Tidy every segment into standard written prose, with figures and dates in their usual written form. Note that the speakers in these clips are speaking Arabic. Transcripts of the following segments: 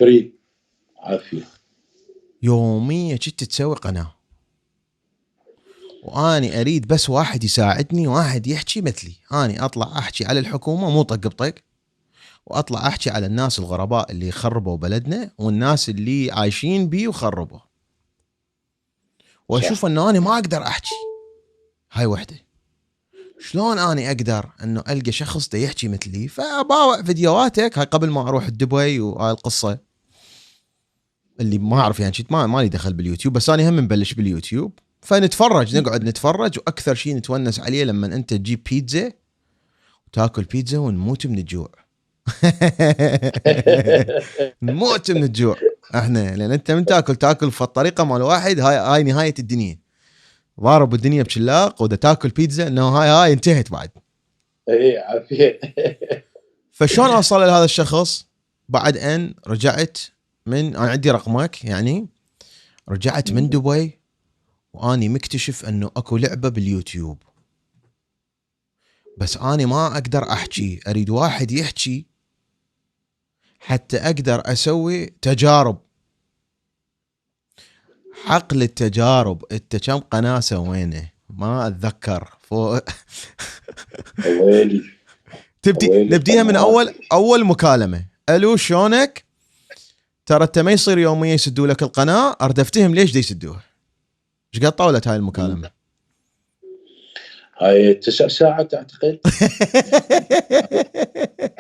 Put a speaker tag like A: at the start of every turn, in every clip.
A: فري عافية.
B: يوميا كنت تسوي قناة، واني اريد بس واحد يساعدني، واحد يحكي مثلي. اني اطلع احكي على الحكومة مو طق بطق، واطلع احكي على الناس الغرباء اللي خربوا بلدنا والناس اللي عايشين بيه وخربوا، واشوف انه انا ما اقدر احكي. هاي وحده. شلون اني اقدر انه القى شخص دا يحكي مثلي؟ فباوع فيديوهاتك. هاي قبل ما اروح دبي وهاي القصه اللي ما اعرف يعني شيء، ما لي دخل باليوتيوب، بس انا هم مبلش باليوتيوب. فنتفرج، نقعد نتفرج، واكثر شيء نتونس عليه لما انت تجيب بيتزا وتاكل بيتزا ونموت من الجوع. نموت من الجوع احنا، لان انت من تاكل في الطريقه مال واحد، هاي نهايه الدنيا. ضارب الدنيا بشلاق ودا تاكل بيتزا، انه هاي انتهت بعد.
A: اي عافية.
B: فشون اوصل لهذا الشخص؟ بعد ان رجعت انا عندي رقمك يعني، رجعت من دبي واني مكتشف انه اكو لعبه باليوتيوب، بس اني ما اقدر احكي، اريد واحد يحكي حتى اقدر اسوي تجارب. حقل التجارب، انت كم قناه سوينا ما اتذكر فوق.
A: ويلي
B: نبديها من اول مكالمه. الو شلونك؟ ترى انت ما يصير يوميا يسدوا لك القناه، اريد افتهم ليش دي يسدوها. ايش قد طولت هاي المكالمه؟
A: هاي 9 ساعات اعتقد.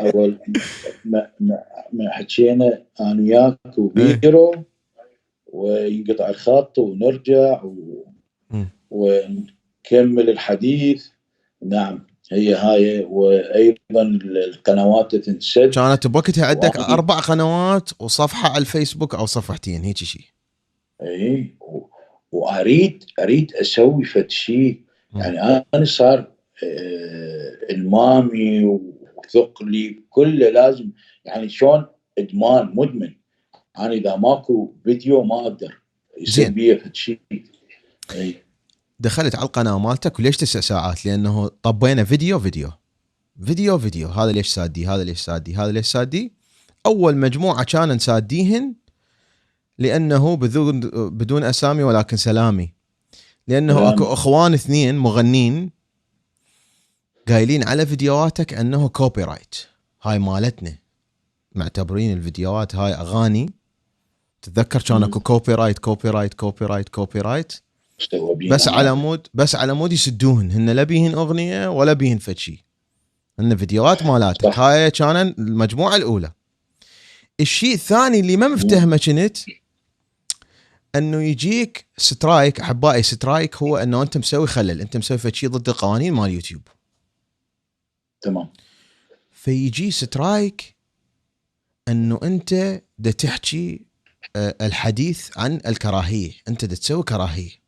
A: اول ما حكينا انا وياك وبيرو، وينقطع الخط ونرجع ونكمل الحديث. نعم هي هاي. وايضا القنوات تنسد.
B: كانت بوقتها عندك 4 قنوات وصفحه على الفيسبوك او صفحتين هيك شيء.
A: اي واريد اسوي فد شيء يعني. انا صار المامي وثقلي كله لازم يعني شلون ادمان مدمن. انا اذا ماكو فيديو ما اقدر يصير بي فد شيء. اي
B: دخلت على القناه مالتك، وليش 9 ساعات؟ لانه طبينا فيديو، هذا ليش سادي، هذا ليش سادي، هذا ليش سادي. اول مجموعه كان نساديهن لانه بدون اسامي ولكن سلامي، لانه اكو اخوان 2 مغنين قايلين على فيديوهاتك انه كوبي رايت. هاي مالتنا، معتبرين الفيديوهات هاي اغاني. تتذكر كان اكو كوبي رايت. بس على مود يسدوهن، هن لا بيهن اغنيه ولا بيهن فشي، هن فيديوهات مالاتك. هاي كان المجموعه الاولى. الشيء الثاني اللي ما مفتهمه كنت انه يجيك سترايك. احبائي، سترايك هو انه انت مسوي خلل، انت مسوي فشي ضد القوانين مال يوتيوب.
A: تمام.
B: فيجي سترايك انه انت دا تحكي الحديث عن الكراهيه، انت دا تسوي كراهيه.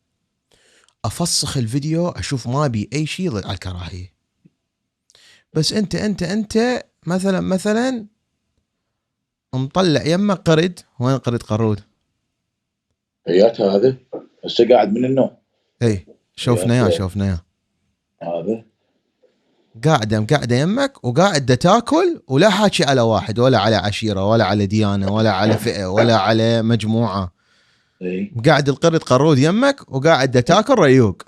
B: افسخ الفيديو، اشوف ما بي اي شيء ضد على الكراهيه، بس انت مثلا مطلع يمك قرد. وين قرد قرود؟
A: حيات هذا هسه قاعد من النوم.
B: اي شوفنا
A: هذا
B: قاعده يمك، وقاعد دا تاكل، ولا حاكي على واحد ولا على عشيره ولا على ديانه ولا على فئه ولا على مجموعه. قاعد القرد قرود يمك وقاعد دا تاكل ريوق.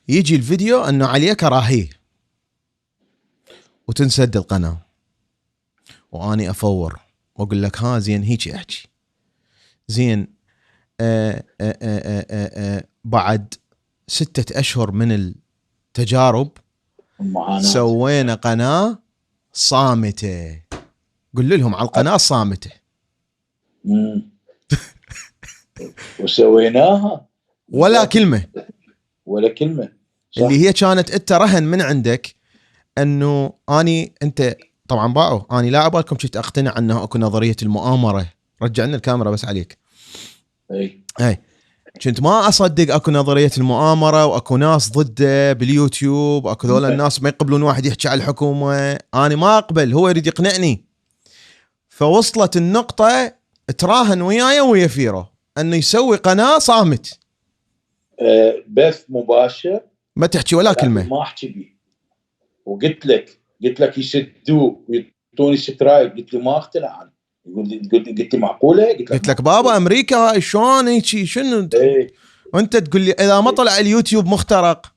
B: يجي الفيديو انه عليه كراهيه وتنسد القناه، واني افور واقول لك ها زين هيك احكي زين. بعد 6 أشهر من التجارب سوينا قناه صامته. قل لهم على القناه صامته.
A: وسويناها
B: ولا كلمه
A: صح.
B: اللي هي كانت انت رهن من عندك انه انت طبعا باعوا. اني لا عبالكم كنت اقتنع انه اكو نظريه المؤامره. رجعنا الكاميرا بس عليك. اي كنت ما اصدق اكو نظريه المؤامره واكو ناس ضده باليوتيوب، اكو ذول الناس ما يقبلون واحد يحكي على الحكومه. انا ما اقبل، هو يريد يقنعني. فوصلت النقطه تراهن وياي ويا فيرو انه يسوي قناه صامت،
A: بث مباشر،
B: ما تحكي ولا كلمه.
A: ما احكي بيه. وقلت لك يسدوه يحطوني سترايك. قلت له ما اقتنع انا. قلت لي معقوله؟
B: قلت لك بابا امريكا هاي شلون هيك شنو
A: ايه
B: وانت تقول لي اذا ما طلع اليوتيوب مخترق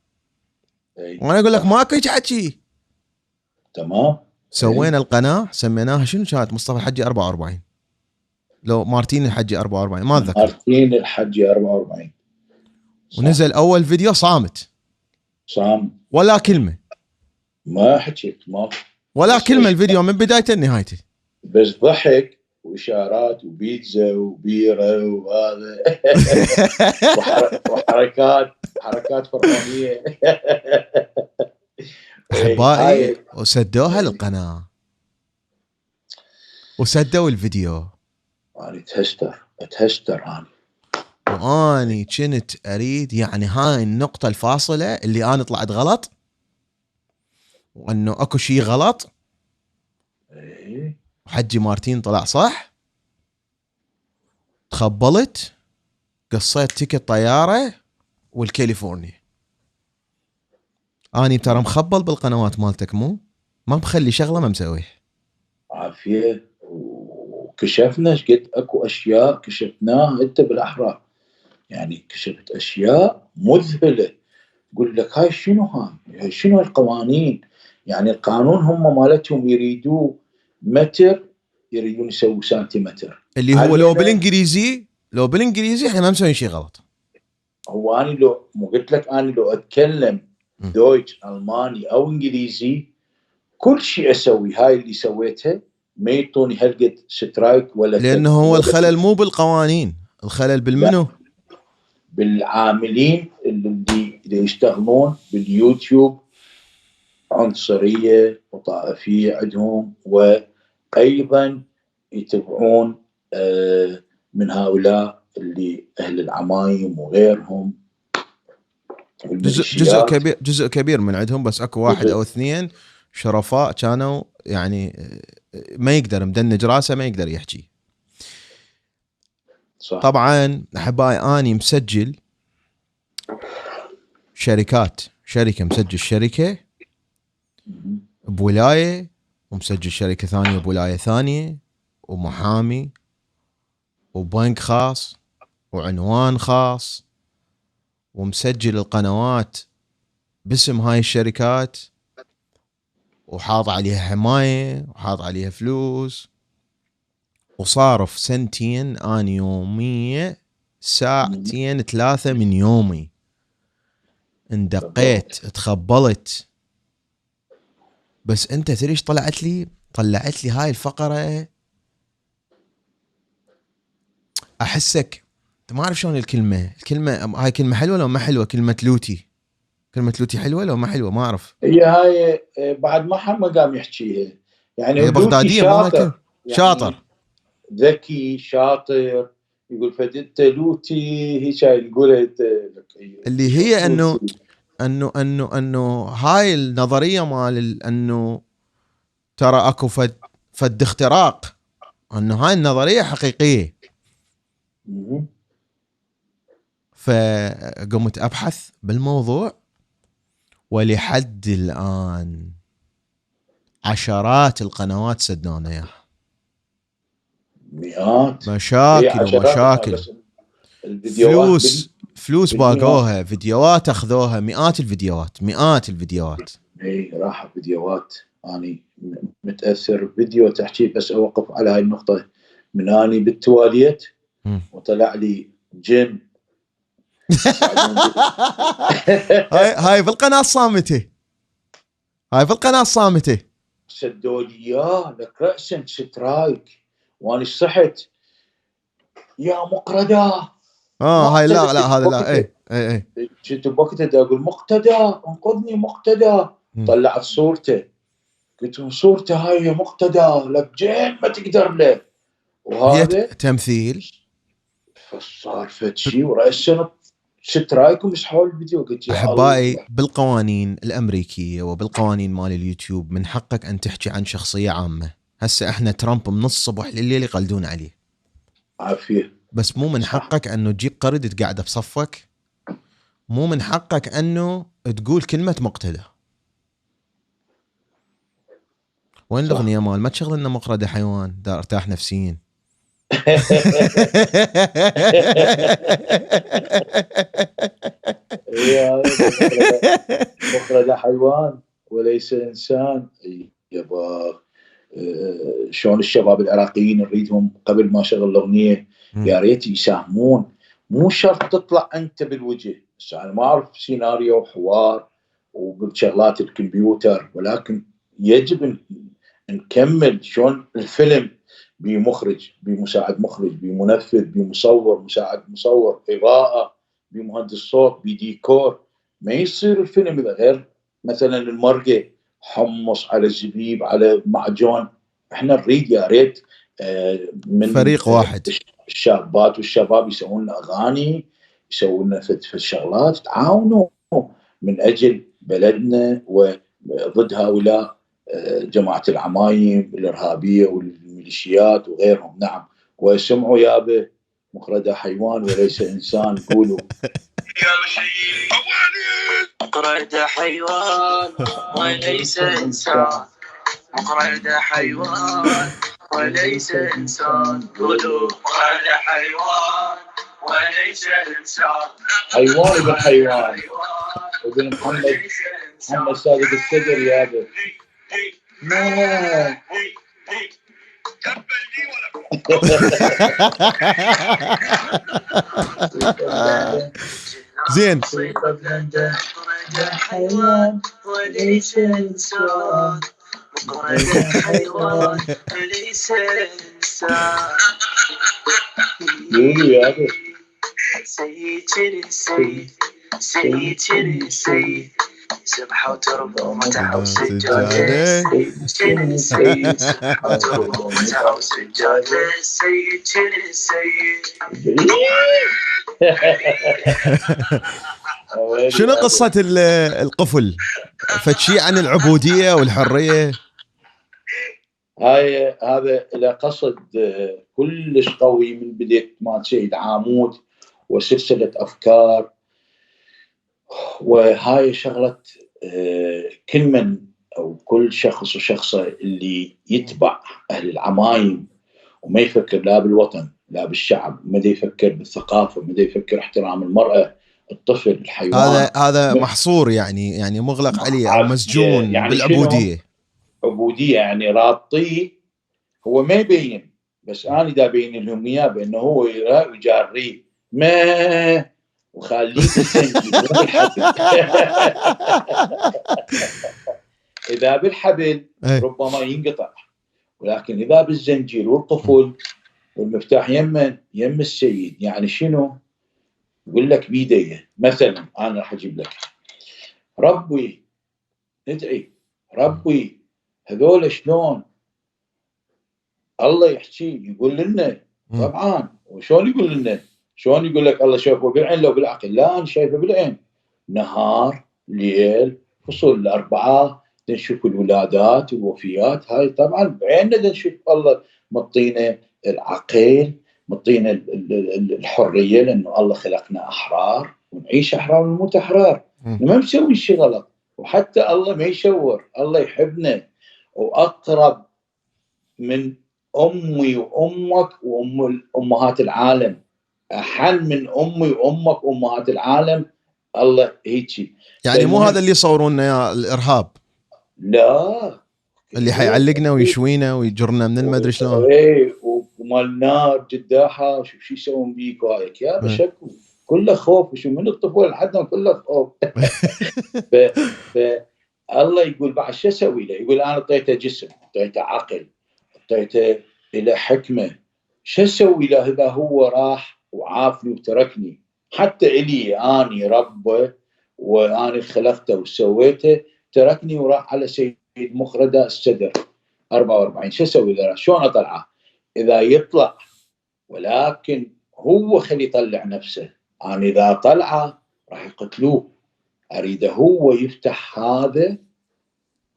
A: ايه
B: وانا اقول لك ماكو هيك حكي.
A: تمام.
B: سوينا القناه سميناها شنو كانت؟ مصطفى الحجي 44 لو مارتين الحجي 44 ما اتذكر.
A: مارتين الحجي 44
B: ونزل اول فيديو صامت
A: صام
B: ولا كلمه
A: ما حكيت ما
B: ولا كلمه الفيديو من بدايته لنهايته
A: بس ضحك واشارات وبيتزا وبيره وهذا حركات فرعونيه.
B: احبائي وسدوها للقناه وسدوا الفيديو.
A: انا اتهستر انا
B: واني كنت اريد يعني هاي النقطه الفاصله اللي انا طلعت غلط وانه اكو شيء غلط وحجي مارتين طلع صح. تخبلت قصيت تيكت طياره والكاليفورنيا. اني ترى مخبل بالقنوات مالتك مو ما مخلي شغله ما مسويه.
A: عافيه. وكشفنا ايش قد اكو اشياء كشفناها انت بالاحرى. يعني كشفت اشياء مذهله. يقول لك هاي شنو هاي شنو القوانين. يعني القانون هم مالتهم يريدوه متر يريدون يسووا سنتيمتر
B: اللي هو لو بالانجليزي احنا ما مسويين شيء غلط.
A: هو انا لو مو قلت لك انا لو اتكلم دويتش الماني او انجليزي كل شيء اسوي. هاي اللي سويتها ما يعطوني هالقد سترايك ولا
B: لانه هو الخلل مو بالقوانين الخلل بالمنو
A: بالعاملين اللي يشتغلون باليوتيوب. عنصريه وطائفيه عندهم وايضا يتبعون من هؤلاء اللي اهل العمايم وغيرهم.
B: جزء كبير من عندهم بس اكو واحد او اثنين شرفاء كانوا يعني ما يقدر مدنج راسه ما يقدر يحكي.
A: صح.
B: طبعا احبائي اني مسجل شركه مسجل شركه بولايه ومسجل شركه ثانيه بولايه ثانيه ومحامي وبنك خاص وعنوان خاص ومسجل القنوات باسم هاي الشركات وحاط عليها حماية وحاط عليها فلوس وصارف سنتين أنا يومية ساعتين 3 من يومي اندقيت تخبلت. بس انت تريش طلعت لي هاي الفقرة احسك ما اعرف شلون الكلمة هاي كلمة حلوة لو ما حلوة. كلمة لوتي حلوة لو ما حلوة ما اعرف.
A: هي هاي بعد ما حد ما قام يحكيها. يعني
B: هي بغدادية
A: شاطر
B: يعني شاطر
A: ذكي شاطر. يقول فدت لوتي هي شاي نقولها
B: اللي هي انه هاي النظريه مال انه ترى اكو فد اختراق انه هاي النظريه حقيقيه. فقمت ابحث بالموضوع ولحد الان عشرات القنوات سدونا اياها.
A: مئات
B: مشاكل ومشاكل فلوس باقوها فيديوهات اخذوها مئات الفيديوهات
A: اي راح فيديوهات. اني متاثر فيديو تحكي بس اوقف على هاي النقطه. من اني بالتواليت وطلع لي جن.
B: هاي بالقناه الصامته
A: سدوا لي اياه لك راسا سترايك واني صحت يا مقرده.
B: هاي لا هذا لا اي
A: كنت بوقتها اقول مقتدى انقذني مقتدى. طلعت صورته قلت له صورته هاي يا مقتدى لك جين ما تقدر له وهذا
B: تمثيل.
A: فصار فد شيء ورأسا سترايك ومسحوا الفيديو. قلت يا
B: احبائي بالقوانين الامريكيه وبالقوانين مال اليوتيوب من حقك ان تحكي عن شخصيه عامه. هسه احنا ترامب من الصبح لليل يقلدون عليه
A: عافيه.
B: بس مو من حقك انه تجيب قرد تقعده بصفك. مو من حقك انه تقول كلمه مقتدى. وين الاغنيه مال ما تشغل لنا مقرده حيوان دار ارتاح نفسيا؟
A: مخرج حيوان وليس انسان. يبا شلون الشباب العراقيين نريدهم قبل ما شغل الاغنيه يا ريت يساهمون، مو شرط تطلع انت بالوجه. بس انا ما اعرف سيناريو وحوار وبشغلات الكمبيوتر، ولكن يجب نكمل شلون الفيلم بمخرج، بمساعد مخرج، بمنفذ، بمصور، مساعد مصور، اضاءه، بمهندس صوت، بديكور. ما يصير الفيلم اذا غير مثلا المرقه حمص على الزبيب على معجون. احنا نريد يا ريت من
B: فريق واحد،
A: الشابات والشباب يسوون لنا اغاني، يسوون لنا في الشغلات، تعاونوا من اجل بلدنا وضد هؤلاء جماعه العمايم الارهابيه والميليشيات وغيرهم. نعم، وسمعوا يابا مقرده حيوان وليس انسان. قولوا
C: مقرده حيوان وليس انسان، مقرده حيوان وليس انسان. قولوا مقرده حيوان وليس انسان.
A: حيوان ابن حيوان ابن محمد صادق الصدر يابا.
B: زين.
C: حيوان وليس انسان، مقرده حيوان وليس انسان. سيد سيد سيد سيد سبحة وتربة ومتعة وسجادة. سيد سيد سبحة وتربة ومتعة وسجادة. سيد سيد.
B: شنو قصة القفل؟ فشي عن العبودية والحرية؟
A: هذا له قصد كلش قوي من بداية مال سيد عامود وسلسلة أفكار. وهاي شغلة كل من أو كل شخص وشخصة اللي يتبع أهل العمايم وما يفكر لا بالوطن لا بالشعب، ما يفكر بالثقافة، ما يفكر احترام المرأة، الطفل، الحيوان.
B: هذا محصور يعني مغلق عليه أو مسجون
A: يعني
B: بالعبودية.
A: عبودية يعني رابطيه، هو ما يبين، بس أنا دا بين لهم إياه بأنه هو يجاريه ما وخليه بالزنجير بالحبل. إذا بالحبل ربما ينقطع، ولكن إذا بالزنجير والقفل والمفتاح يم السيد. يعني شنو؟ يقول لك بيديه مثلا، أنا راح أجيب لك ربي، ندعي ربي هذول شلون الله يحكي يقول لنا. طبعا وشون يقول لنا؟ شلون يقول لك الله شايفه بالعين لو بالعقل؟ لا، أنا شايفه بالعين، نهار ليل فصول الأربعة نشوف الولادات والوفيات. هاي طبعا بعيننا نشوف الله مطينا العقل، مطينا الحرية، لأنه الله خلقنا أحرار ونعيش أحرار ونموت أحرار. ما مسوي شيء غلط، وحتى الله ما يشور، الله يحبنا وأقرب من أمي وأمك أمهات العالم، أحن من أمي وأمك أمهات العالم. الله هيك
B: يعني مو هذا اللي يصوروننا يا الإرهاب؟
A: لا،
B: اللي حيعلقنا ويشوينا ويجرنا من المدري شلون.
A: ايه ومال نار جداحه شو يسوون بيك وهيك يا بشكو كله خوف. وشو من الطفوله لحد كله خوف. الله يقول بعد شو اسوي له؟ يقول انا اعطيته جسم، اعطيته عقل، اعطيته الى حكمه، شو اسوي له اذا هو راح وعافني وتركني؟ حتى الي اني ربه واني خلقته وسويته، تركني وراح على سيد مخرده الصدر 44. شو اسوي له؟ شلون اطلعه؟ اذا يطلع، ولكن هو خلي يطلع نفسه. انا اذا طلعه راح يقتلوه، اريده هو يفتح هذا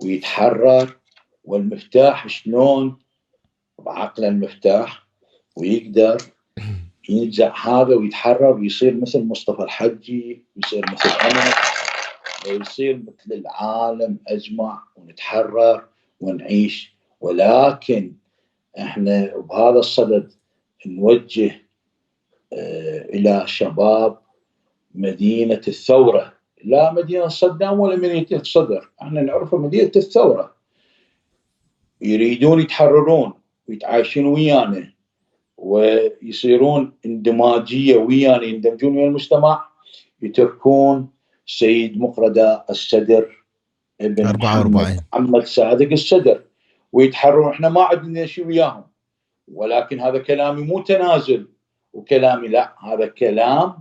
A: ويتحرر. والمفتاح شلون؟ بعقل المفتاح، ويقدر ينزع هذا ويتحرر ويصير مثل مصطفى الحجي، ويصير مثل أنا، ويصير مثل العالم أجمع، ونتحرر ونعيش ولكن احنا بهذا الصدد نوجه الى شباب مدينة الثورة، لا مدينة صدام ولا مدينة الصدر، احنا نعرفها مدينة الثورة، يريدون يتحررون ويتعايشون ويانا ويصيرون اندماجية ويانا، يندمجون ويا المجتمع، يتركون سيد مقردة السدر ابن
B: 44
A: محمد صادق السدر ويتحررون. احنا ما عندنا شيء وياهم، ولكن هذا كلامي مو تنازل وكلامي لا، هذا كلام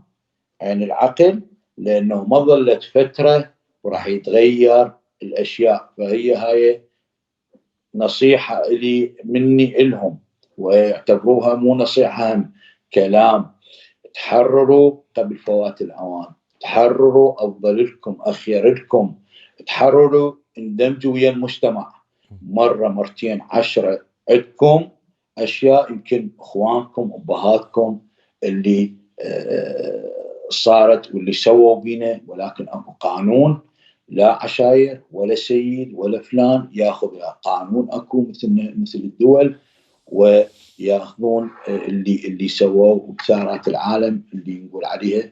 A: عن العقل، لأنه ما ظلت فترة وراح يتغير الأشياء. فهي هاي نصيحة لي مني إلهم، ويعتبروها مو نصيحة هم كلام. تحرروا قبل فوات الأوان، تحرروا أفضل لكم أخير لكم، تحرروا اندمجوا ويا المجتمع مرة مرتين 10. عندكم أشياء يمكن إخوانكم أبهاتكم اللي صارت واللي سووا بينا، ولكن أكو قانون، لا عشاير ولا سيد ولا فلان ياخذ قانون، اكو مثل الدول، وياخذون اللي سووا وثارات العالم اللي نقول عليها،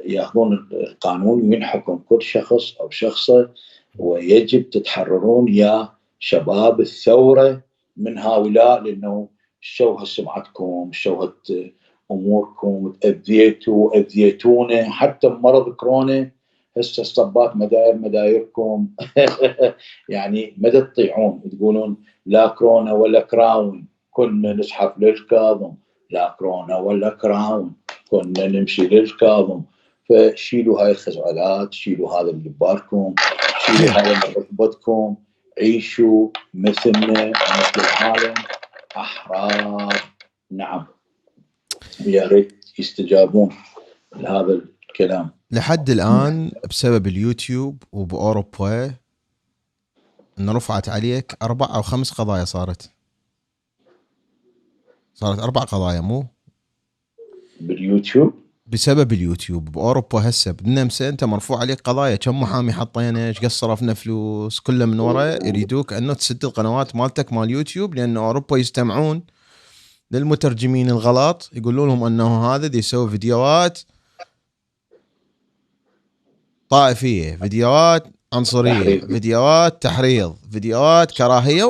A: ياخذون القانون وينحكم كل شخص او شخصه. ويجب تتحررون يا شباب الثوره من هؤلاء، لانه شوهت سمعتكم، شوهت اموركم، اذيتونا حتى بمرض كورونا. هسه الصبات مدايركم يعني مدى تطيعون تقولون لا كورونا ولا كراون، كنا نزحف للكاظم، لا كورونا ولا كراون، كنا نمشي للكاظم. فشيلوا هاي الخزعلات، شيلوا هذا اللي ببالكم، شيلوا هذا اللي بركبتكم، عيشوا مثلنا مثل العالم احرار. نعم، يا ريت يستجابون لهذا الكلام.
B: لحد الآن بسبب اليوتيوب وبأوروبا إن رفعت عليك 4 أو 5 قضايا، صارت 4 قضايا مو
A: باليوتيوب
B: بسبب اليوتيوب. بأوروبا هسه بالنمسا أنت مرفوع عليك قضايا، كم محامي حطينا، ايش قد صرفنا فلوس، كله من وراء يريدوك أنه تسد القنوات مالتك مال يوتيوب، لأن أوروبا يستمعون للمترجمين الغلط، يقولون لهم أنه هذا دي يسوي فيديوهات طائفية، فيديوهات عنصرية، فيديوهات تحريض، فيديوهات كراهية،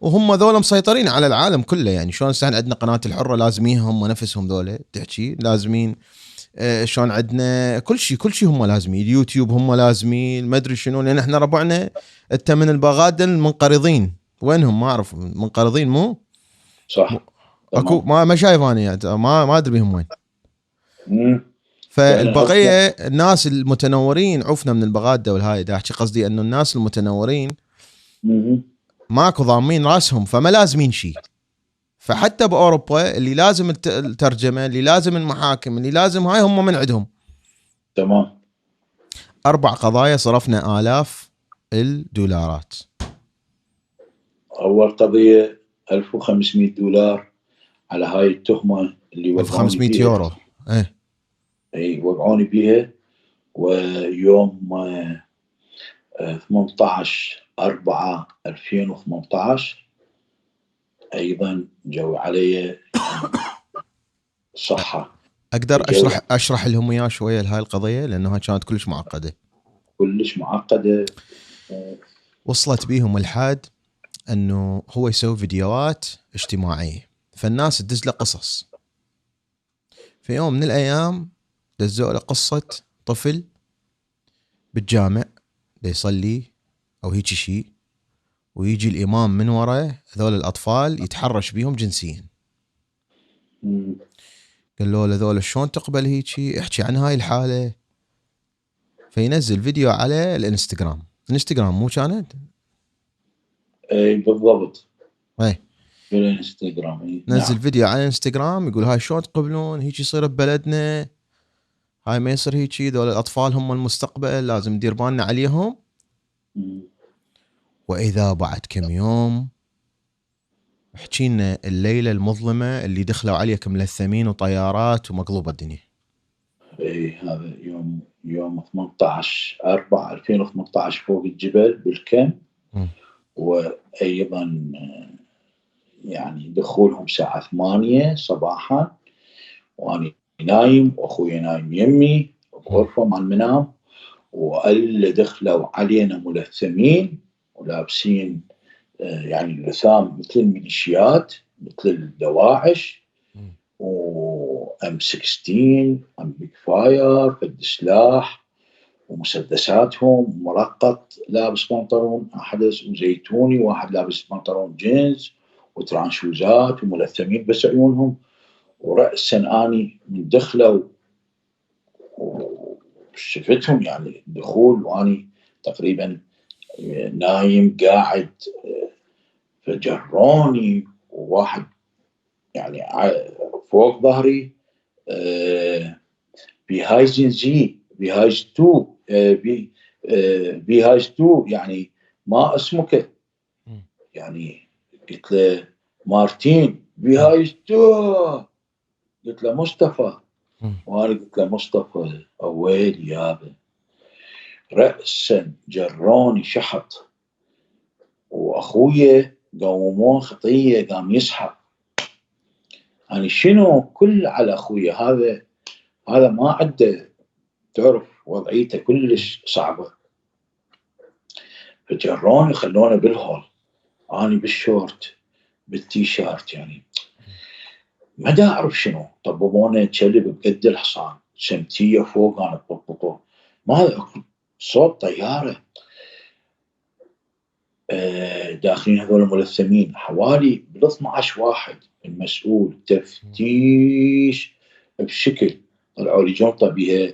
B: وهم ذولا مسيطرين على العالم كله. يعني شلون احنا عندنا قناة الحرة لازمين هم نفسهم ذولا تحكي لازمين، شلون عندنا كل شيء هم لازمين، اليوتيوب هم لازمين، ما ادري شنو، لان احنا ربعنا من البغادل المنقرضين، وينهم ما اعرف منقرضين مو
A: صح
B: اكو ما شايف انا يعني ما ادري بهم وين. فالبقيه الناس المتنورين عفنا من البغاده والهاي، دا احكي قصدي انه الناس المتنورين ماكو ضامين راسهم، فما لازمين شيء. فحتى باوروبا اللي لازم الترجمه، اللي لازم المحاكم، اللي لازم هاي، هم من عندهم.
A: تمام.
B: 4 قضايا صرفنا آلاف الدولارات.
A: اول قضيه $1500 على هاي التهمه اللي وقعوني
B: 1500
A: بيها.
B: يورو.
A: اي وقعوني بيها. ويوم 18/4/2018 ايضا جو علي صحة.
B: اقدر اشرح لهم اياه شويه لهاي القضيه، لانها كانت كلش معقده. وصلت بيهم الحد انه هو يسوي فيديوهات اجتماعيه، فالناس تدز له قصص. في يوم من الايام دزوا له قصه طفل بالجامع بيصلي او هيك شيء، ويجي الامام من وراه، هذول الاطفال يتحرش بيهم جنسيا. قال له هذول شلون تقبل هيك، احكي عن هاي الحاله. فينزل فيديو على الانستغرام مو كانت؟
A: اي بالضبط.
B: اي
A: بالانستغرام.
B: نزل فيديو على الانستغرام يقول هاي شلون تقبلون هيك يصير ببلدنا، هاي ما يصير هيك، ذول الاطفال هم المستقبل، لازم ندير بالنا عليهم. واذا بعد كم يوم حكينا الليله المظلمه اللي دخلوا عليك ملثمين وطيارات ومقلوبه الدنيا.
A: اي هذا يوم 18/4/2018 فوق الجبل بالكم. وأيضا يعني دخولهم الساعة 8 صباحا، وأنا نايم وأخوي نايم يمي بغرفة مع المنام، وألا دخلوا علينا ملثمين ولابسين يعني اللثام مثل الميليشيات، مثل الدواعش، وام 16 ام بيج فاير قد سلاح ومسدساتهم، مرقط لابس بنطلون احدث وزيتوني، واحد لابس بنطلون جينز وترانشوزات وملثمين بس عيونهم، ورأسا اني من دخلوا وشفتهم يعني الدخول، واني تقريبا نايم قاعد، فجروني وواحد يعني فوق ظهري بهايزن زي بهايز 2 بهايز 2 يعني ما اسمك، يعني قلت له مارتين بهايز 2، قلت له مصطفى، وانا قلت له مصطفى اويل يابا، رأسا جروني شحط، واخويا قوموه خطيه قام يسحب، يعني شنو كل على اخويا، هذا ما عنده، تعرف وضعيته كلش صعبه، فجروني خلوني بالهول، اني بالشورت بالتيشيرت، يعني ما دا اعرف شنو، طببونا كلب بقد الحصان، شمتيه فوق انا طبطبوه، ما صوت طياره، داخلين هذول الملثمين حوالي بال 12 واحد، المسؤول تفتيش بشكل، طلعوا لي جنطه بها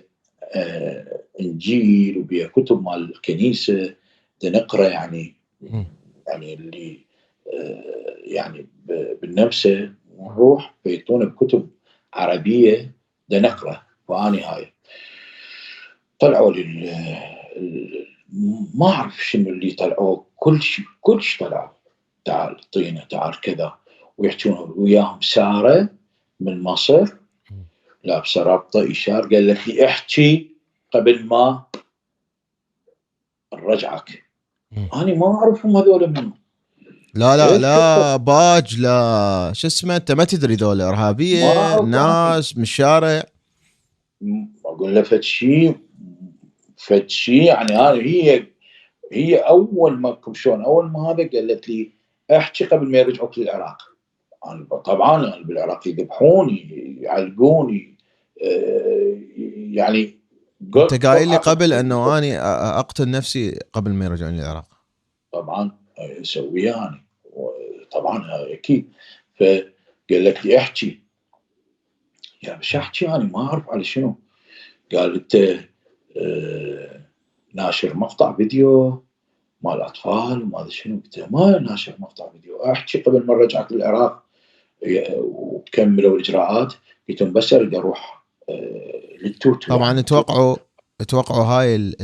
A: انجيل وبها كتب مال الكنيسه نقرا، يعني اللي يعني بالنمسا ونروح بيتونا بكتب عربيه نقرا، فاني هاي طلعوا لي ما اعرف شنو اللي طلعوا، كل شيء طلعوا، تعال طينا تعال كذا، ويحجون وياهم ساره من مصر لابسه رابطه اشار، قالت لي احكي قبل ما نرجعك، انا ما اعرفهم هذول منهم،
B: لا باج، لا شو اسمه، انت ما تدري ذول ارهابيه ناس من الشارع،
A: اقول له فد شيء يعني هي اول ما كمشون، اول ما هذا قالت لي احكي قبل ما يرجعوك للعراق، أنا طبعا بالعراق يذبحوني يعلقوني، يعني
B: انت قايل لي قبل انه اني اقتل نفسي قبل ما يرجعون للعراق،
A: طبعا اسويها يعني طبعا اكيد، فقالت لي احكي، يا مش احكي انا ما اعرف على شنو، قال انت ناشر مقطع فيديو مال اطفال وما شنو، قلت ما ناشر مقطع فيديو، احكي قبل ما رجعت للعراق وكملوا الاجراءات، قلت لهم بس اريد اروح للتوتو،
B: طبعا
A: يعني
B: اتوقعوا هاي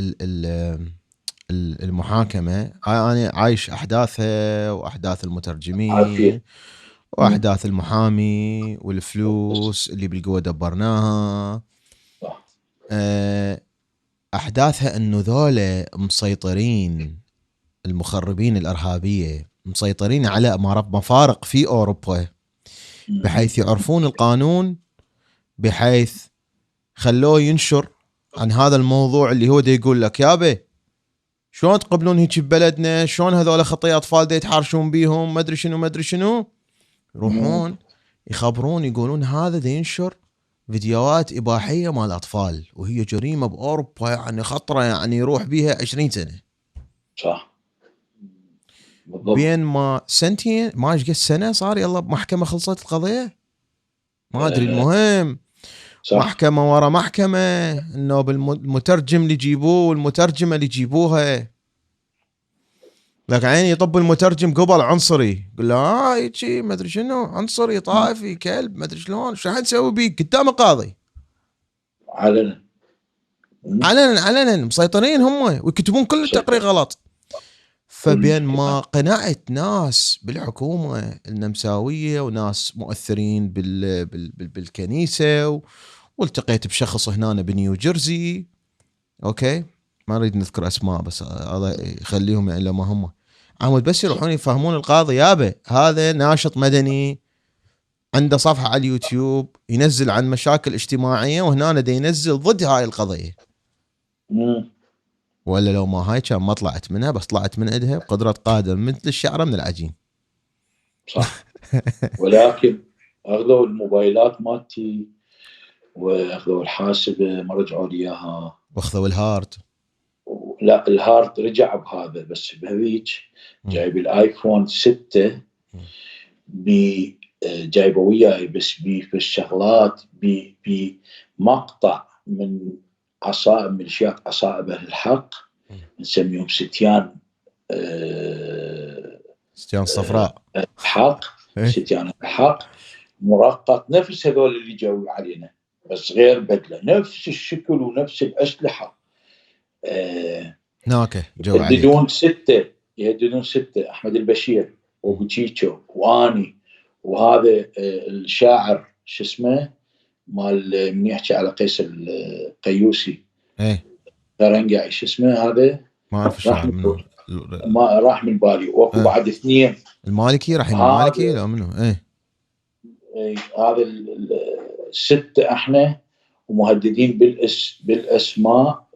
B: المحاكمه هاي انا عايش احداثها واحداث المترجمين واحداث المحامي والفلوس اللي بالقوه دبرناها، احداثها انه ذولا مسيطرين، المخربين الارهابيه مسيطرين على مفارق في اوروبا، بحيث يعرفون القانون، بحيث خلوه ينشر عن هذا الموضوع اللي هو دا يقول لك يابا شلون تقبلون هيك ببلدنا، شلون هذول خطيه اطفال دا يتحارشون بيهم، ما ادري شنو، يروحون يخبرون يقولون هذا دا ينشر فيديوهات اباحيه مال اطفال، وهي جريمه باوروبا يعني خطره، يعني يروح بيها 20 سنه،
A: صح بالضبط.
B: بين ما سنتين ما ايش قد سنه صار يلا بمحكمه خلصت القضيه، ما ادري، المهم صح. محكمه ورا محكمه، انه بالمترجم اللي يجيبوه والمترجمه اللي يجيبوها، لك عيني يطب المترجم قبل عنصري، يقول له هيك ما ادري شنو، عنصري طائفي كلب ما ادري شلون، شو راح نسوي بيك قدام القاضي علنا مسيطرين هم ويكتبون كل التقرير غلط. فبين ما قنعت ناس بالحكومه النمساويه وناس مؤثرين بالكنيسه، والتقيت بشخص هنا بنيو جيرسي، اوكي ما نريد نذكر اسماء بس هذا يخليهم يعني لما هم عمود بس يروحون يفهمون القاضي يابا هذا ناشط مدني عنده صفحة على اليوتيوب ينزل عن مشاكل اجتماعية وهنا دا ينزل ضد هاي القضية. ولا لو ما هاي كان ما طلعت منها، بس طلعت من عندها بقدرة قادر مثل الشعرة من العجين.
A: صح. ولكن اخذوا الموبايلات مالتي واخذوا الحاسبة ما رجعوا لي اياها،
B: واخذوا الهارد.
A: لا الهارد رجع بهذا، بس بهذيك جايب الايفون 6 جايبه وياي، بس بالشغلات بمقطع من عصائب ميليشيات عصائب اهل الحق نسميهم ستيان
B: ستيان صفراء
A: الحق، ستيان الحق مرقط نفس هذول اللي جاوا علينا بس غير بدله، نفس الشكل ونفس الاسلحه.
B: ناكه جو عليك.
A: يهددون 6 احمد البشير وبوتشيتشو واني وهذا الشاعر شو اسمه مال من يحكي على قيس القيوسي ترنقعي شو اسمه هذا
B: ما اعرف الشاعر منه،
A: ما راح من بالي. واكو بعد 2
B: المالكي رحيم المالكي لا منه
A: هذا 6 احنا ومهددين بالاسماء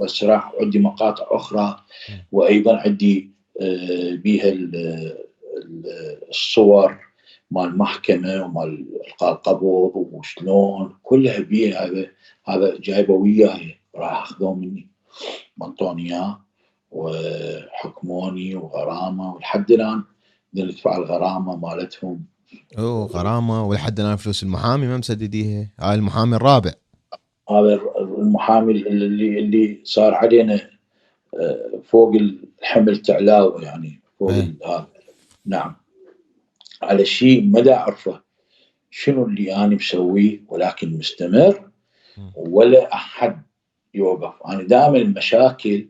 A: بس راح عندي مقاطع اخرى وايضا عندي بيها الصور مال المحكمه ومال القاء القبض وشلون كلها بيها. هذا جايبه وياي راح اخذوه مني منطوني اياه وحكموني وغرامه، ولحد الان ندفع الغرامه مالتهم.
B: غرامه ولحد الان فلوس المحامي ما مسدديها. هاي المحامي الرابع،
A: هذا المحامي اللي صار علينا فوق الحمل تعلاوه يعني فوق هذا. نعم على شيء ما دا اعرفه شنو اللي انا مسويه، ولكن مستمر ولا احد يوقف. انا دائما المشاكل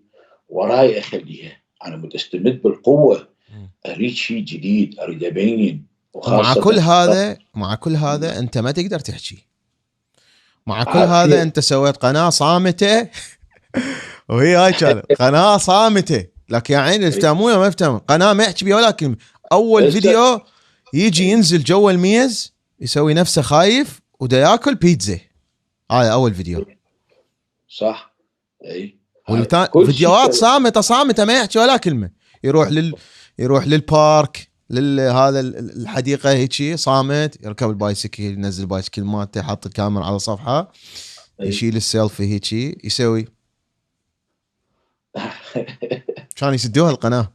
A: وراي اخليها، انا مستمد بالقوه، اريد شيء جديد، اريد ابين.
B: مع كل هذا انت ما تقدر تحكي. مع كل هذا انت سويت قناه صامته وهي هاي كانت قناه صامته، لكن يا عيني افتهموها ما افتهموا، قناه ما يحكي بها ولا كلمه. اول فيديو يجي ينزل جوا الميز يسوي نفسه خايف ودا ياكل بيتزا، هذا اول فيديو
A: صح. اي
B: فيديوهات صامته ما يحكي ولا كلمه. يروح للبارك هذا الحديقه هيك صامت، يركب البايسكل ينزل البايسكل مالته، يحط الكاميرا على صفحه يشيل السيلفي هيك يسوي كان يسدوها القناه.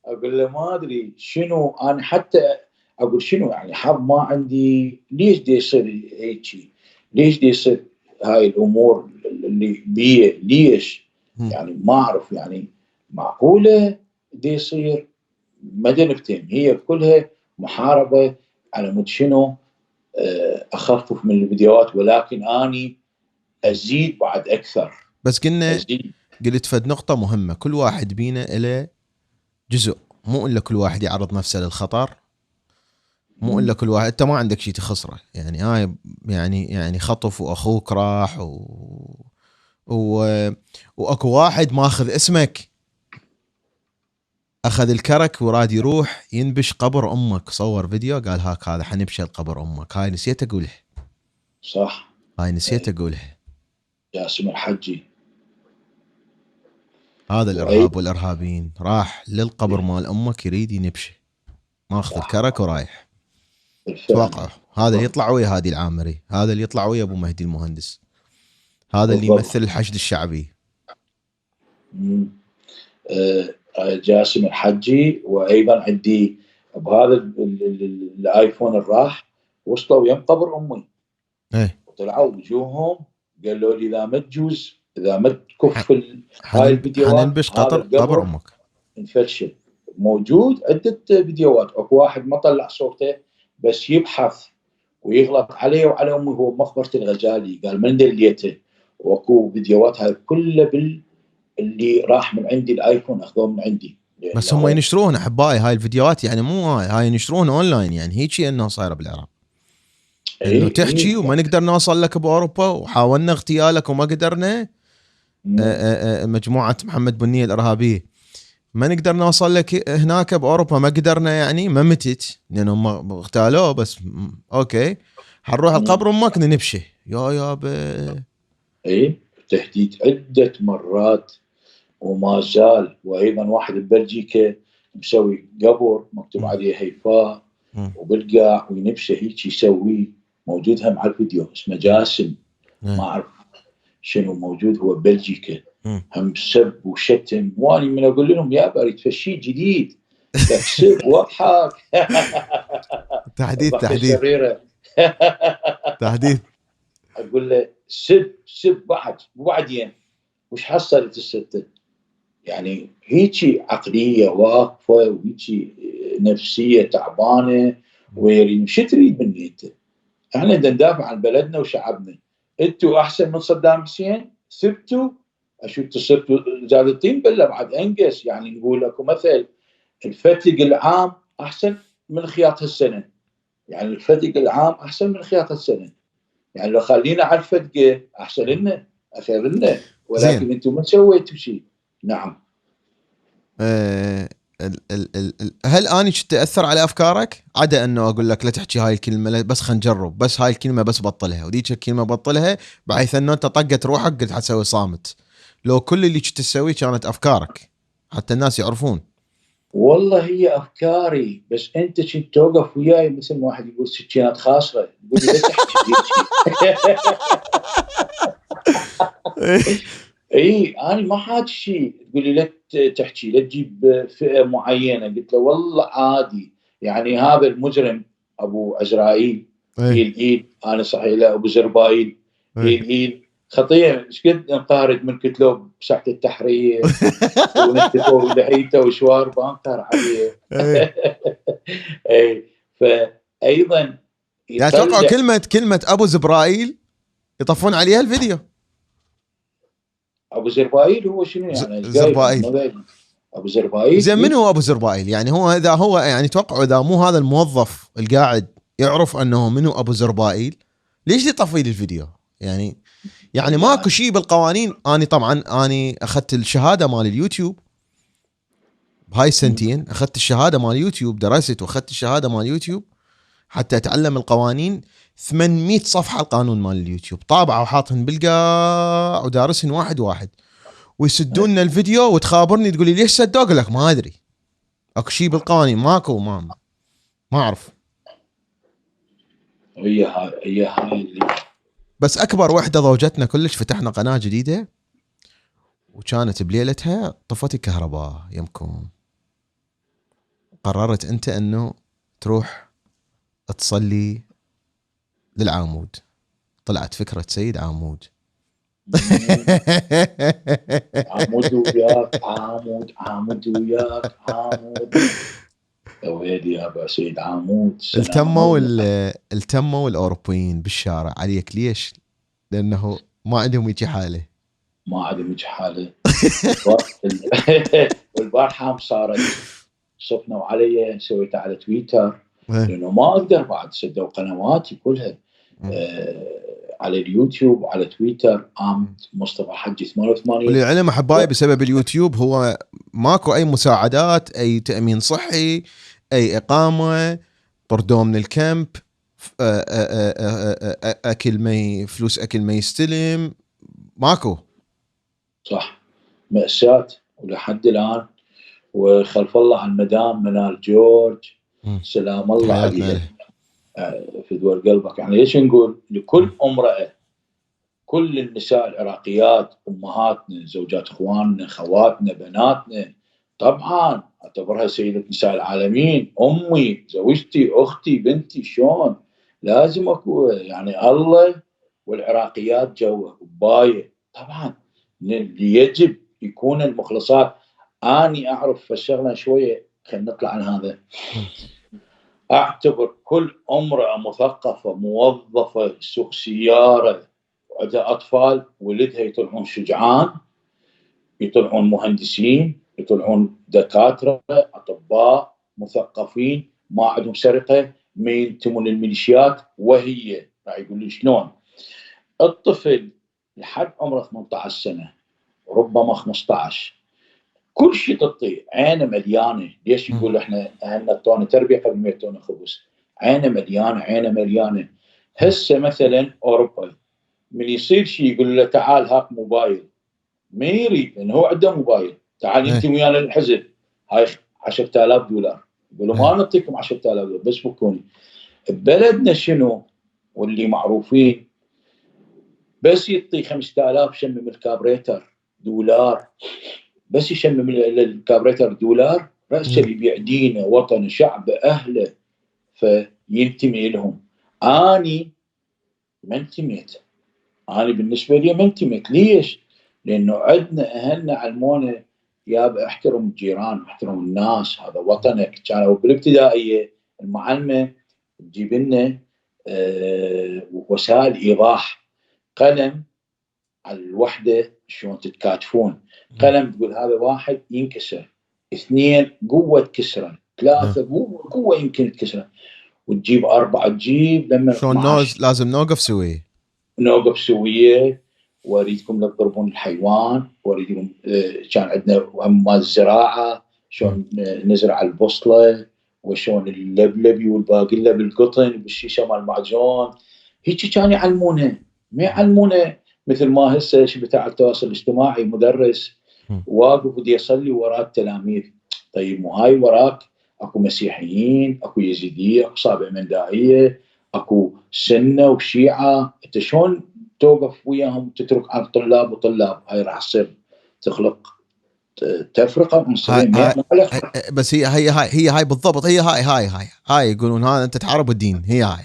A: اقول له ما ادري شنو، انا حتى اقول شنو يعني حظ ما عندي، ليش دي يصير هيك، ليش دي يصير هاي الامور اللي بيه، ليش يعني ما اعرف يعني معقوله دي يصير. ما نفتهم هي كلها محاربه على مود شنو اخفف من الفيديوهات، ولكن اني ازيد بعد اكثر.
B: بس قلت فد نقطه مهمه، كل واحد بينا له جزء، مو الا كل واحد يعرض نفسه للخطر، مو الا كل واحد انت ما عندك شيء تخسره. يعني هاي يعني خطف واخوك راح واكو واحد ماخذ اسمك اخذ الكرك وراد يروح ينبش قبر امك، صور فيديو قال هاك هذا حنبش قبر امك. هاي نسيت اقولها.
A: صح
B: هاي نسيت اقولها.
A: جاسم الحجي
B: هذا الارهاب والارهابيين راح للقبر مال امك يريد ينبشه، ماخذ الكرك ورايح. توقعوا هذا اللي يطلع ويا هادي العامري، هذا اللي يطلع ويا ابو مهدي المهندس، هذا اللي يمثل الحشد الشعبي.
A: جاسم الحجي. وايضا عندي بهذا الايفون الراح وصلوا يم قبر امي وطلعوا وجوههم قالوا لي اذا ما تجوز، اذا ما تكف هاي الفيديوهات
B: حننبش قبر امك.
A: نفشل. موجود عده فيديوهات، اكو واحد ما طلع صورته بس يبحث ويغلط عليه وعلى امي، هو مقبره الغزالي، قال من دليته. واكو فيديوهات هاي كلها اللي راح من عندي الايفون اخذوه من عندي.
B: بس هم ينشرون احبائي هاي الفيديوهات، يعني مو هاي ينشرون اونلاين، يعني هيك انه صايره بالعراق. انه تحكي وما نقدر نوصل لك باوروبا وحاولنا اغتيالك وما قدرنا، مجموعة محمد بنية الإرهابية، ما نقدر نوصل لك هناك بأوروبا، ما قدرنا يعني، ما متت لأنهم اغتالوه، بس أوكي حنروح القبر أمك نبشه يا
A: اي تهديد عدة مرات وما زال. وايضا واحد ببلجيكا مسوي قبر مكتوب عليه هيفاء وبالقاع وينبشه هيك يسوي، موجود هم على الفيديو، اسمه جاسم، ما اعرف شنو موجود، هو ببلجيكا، هم سب وشتم، واني من اقول لهم يا اريد فشي جديد، لك سب واضحك.
B: تحديث تحديث
A: اقول له سب بعد، وبعدين وش حصلت الستة؟ يعني هيجي عقلية واقفة وهيجي نفسية تعبانة، ويريد شو تريد مني انت؟ احنا بدنا ندافع عن بلدنا وشعبنا، انتوا احسن من صدام حسين؟ سبتوا اشو صرتوا زاد الطين بله بعد انقس. يعني نقول لكم مثل الفتق العام احسن من خياط السنه، يعني الفتق العام احسن من خياط السنه، يعني لو خلينا على الفتقه احسن لنا اخير لنا، ولكن انتم ما سويتوا شيء. نعم.
B: هل اني كنت تاثر على افكارك؟ عدا انه اقول لك لا تحكي هاي الكلمه، بس خلينا نجرب، بس هاي الكلمه بس بطلها، وديك الكلمه بطلها، بحيث انه انت طقت روحك قلت حتسوي صامت. لو كل اللي كنت تسويه كانت افكارك حتى الناس يعرفون.
A: والله هي افكاري، بس انت كنت توقف وياي مثل ما واحد يقول سكينات خاصه، تقول لي لا تحكي اي انا ما حاج شيء، تقول لي لا تحكي، لا تجيب فئه معينه. قلت له والله عادي، يعني هذا المجرم ابو عزرائيل ايل انا صحيح لا ابو زربايل ايل خطيه، ايش قد انقهرت من كتلوب بساحه التحرير ونتفوا لحيته وشواربه انقهر عليه. اي فايضا
B: يعني توقعوا كلمه ابو زبرائيل يطفون عليها الفيديو.
A: ابو زربايل هو شنو يعني؟
B: زربائيل
A: ابو زربائيل
B: زين، من هو ابو زربائيل؟ يعني هو اذا هو يعني توقعوا اذا مو هذا الموظف القاعد يعرف انه منو ابو زربائيل، ليش يطفي لي الفيديو؟ يعني ماكو شيء بالقوانين. اني طبعا اني اخذت الشهاده مال اليوتيوب بهاي السنتين، اخذت الشهاده مال اليوتيوب، درست واخذت الشهاده مال اليوتيوب حتى اتعلم القوانين. 800 صفحه القانون مال اليوتيوب طابعه وحاطهن بالقاع ودارسهن واحد واحد، ويسدون لنا الفيديو وتخابرني تقول لي ليش سدوا؟ اقول لك ما ادري، اكو شيء بالقوانين ماكو، ما اعرف.
A: هي هاي اللي
B: بس اكبر وحده ضوجتنا كلش، فتحنا قناه جديده وكانت بليلتها طفت الكهرباء يمكم، قررت انت انه تروح تصلي للعامود، طلعت فكره سيد عامود.
A: عمود وياك عمود وياك عمود يا ويلي يا ابو سيد عمود.
B: التموا الاوروبيين بالشارع عليك، ليش؟ لانه ما عندهم يجي حاله،
A: والبارحه صارت صفنا وعلي سويتها على تويتر، لانه ما اقدر بعد سدوا قنواتي كلها على اليوتيوب وعلى تويتر مصطفى حجي 88.
B: وللعلم احبائي بسبب اليوتيوب هو ماكو اي مساعدات، اي تامين صحي، اي اقامه، طردوه من الكامب، اكل فلوس اكل ما يستلم، ماكو.
A: صح، مأساة ولحد الان. وخلف الله عن مدام منال جورج، سلام الله عليها في دور قلبك. يعني ليش نقول لكل امرأة، كل النساء العراقيات امهاتنا، زوجات اخواننا، خواتنا، بناتنا، طبعا اعتبرها سيدة نساء العالمين، امي، زوجتي، اختي، بنتي، شلون لازم اكو يعني الله والعراقيات جوا بايه طبعا، اللي يجب يكون المخلصات. اني اعرف الشغله شويه، خلينا نطلع عن هذا. اعتبر كل امراه مثقفه موظفه سوق سياره وعندها اطفال ولدها يطلعون شجعان، يطلعون مهندسين، يطلعون دكاتره، اطباء، مثقفين، ما عندهم سرقه، ما ينتمون للميليشيات. وهي راح يقول لي شلون الطفل لحد عمره 18 سنه ربما 15. كل شيء تعطيه، عينه مليانه. ليش يقول احنا اهلنا اعطونا تربيه قبل ما يعطونا خبز؟ عينه مليانه، عينه مليانه. هسه مثلا اوروبا من يصير شيء يقول له تعال هاك موبايل، ما يريد لانه هو عنده موبايل. تعال انت ويانا الحزب، هاي $10,000. يقول له ما نعطيكم $10,000 بس فكوني. ببلدنا شنو واللي معروفين بس يعطي 5000 شمم الكابريتر $1، بس يشمم الكابريتر $1 رأسه يبيع دينه وطنه شعبه أهله فينتمي لهم. أني ما انتميت، أنا بالنسبة لي ما انتميت. ليش؟ لأنه عندنا أهلنا علمونا يا احترم الجيران، احترم الناس، هذا وطنك. كانوا بالابتدائية المعلمة تجيب لنا وسائل إيضاح، قلم على الوحدة شلون تتكاتفون، قلم تقول هذا 1 ينكسر، 2 قوة تكسره، 3 قوة يمكن تكسره، وتجيب 4 تجيب لما
B: شلون لازم نوقف سويه،
A: نوقف سوية. واريدكم لا تضربون الحيوان، واريدكم كان عندنا مال الزراعة شلون نزرع البصلة وشلون اللبلبي والباقلة بالقطن بالشيشة مال المعجون. هيك كانوا يعلمونها، ما يعلمونها مثل ما هسه بتاع التواصل الاجتماعي مدرس واقف ودي يصلي وراء التلاميذ. طيب مو هاي وراك اكو مسيحيين، اكو يزيديه، اكو صابع مندائيه، اكو سنه وشيعه، انت شلون توقف وياهم تترك عن طلاب وطلاب؟ هاي راح تصير تخلق تفرقه عنصريه.
B: بس هي بالضبط، هاي يقولون هذا انت تحارب الدين. هي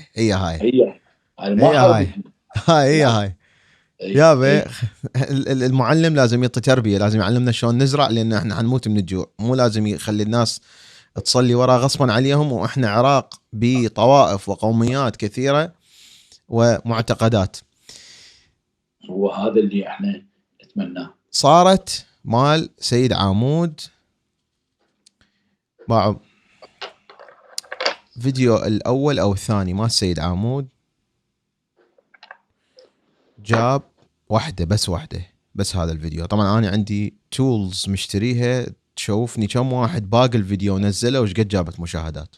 A: ما حرب
B: هاي يابا. المعلم لازم يعطي تربيه، لازم يعلمنا شلون نزرع، لان احنا حنموت من الجوع. مو لازم يخلي الناس تصلي وراه غصبا عليهم، واحنا عراق بطوائف وقوميات كثيره ومعتقدات.
A: هو هذا اللي احنا نتمناه.
B: صارت مال سيد عامود باعوا فيديو الاول او الثاني مال سيد عامود، جاب واحده بس هذا الفيديو. طبعا انا عندي تولز مشتريها تشوفني كم واحد باقي الفيديو نزله وش قد جابت مشاهدات،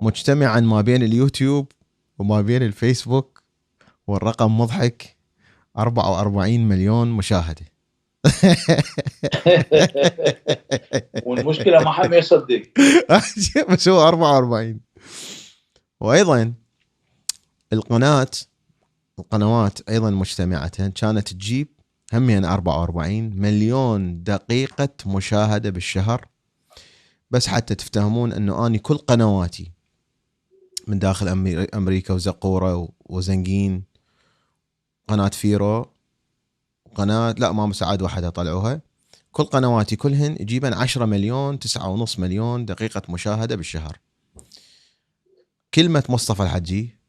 B: مجتمعا ما بين اليوتيوب وما بين الفيسبوك، والرقم مضحك 44 مليون مشاهده.
A: والمشكله ما حد يصدق
B: بس هو 44. وايضا القنوات ايضا مجتمعة كانت تجيب همين 44 مليون دقيقة مشاهدة بالشهر. بس حتى تفتهمون انه اني كل قنواتي من داخل امريكا وزقورة وزنقين، قناة فيرو، قناة لا ما مساعد واحدة طلعوها، كل قنواتي كلهن يجيبن 10 مليون 9.5 مليون دقيقة مشاهدة بالشهر. كلمة مصطفى الحجي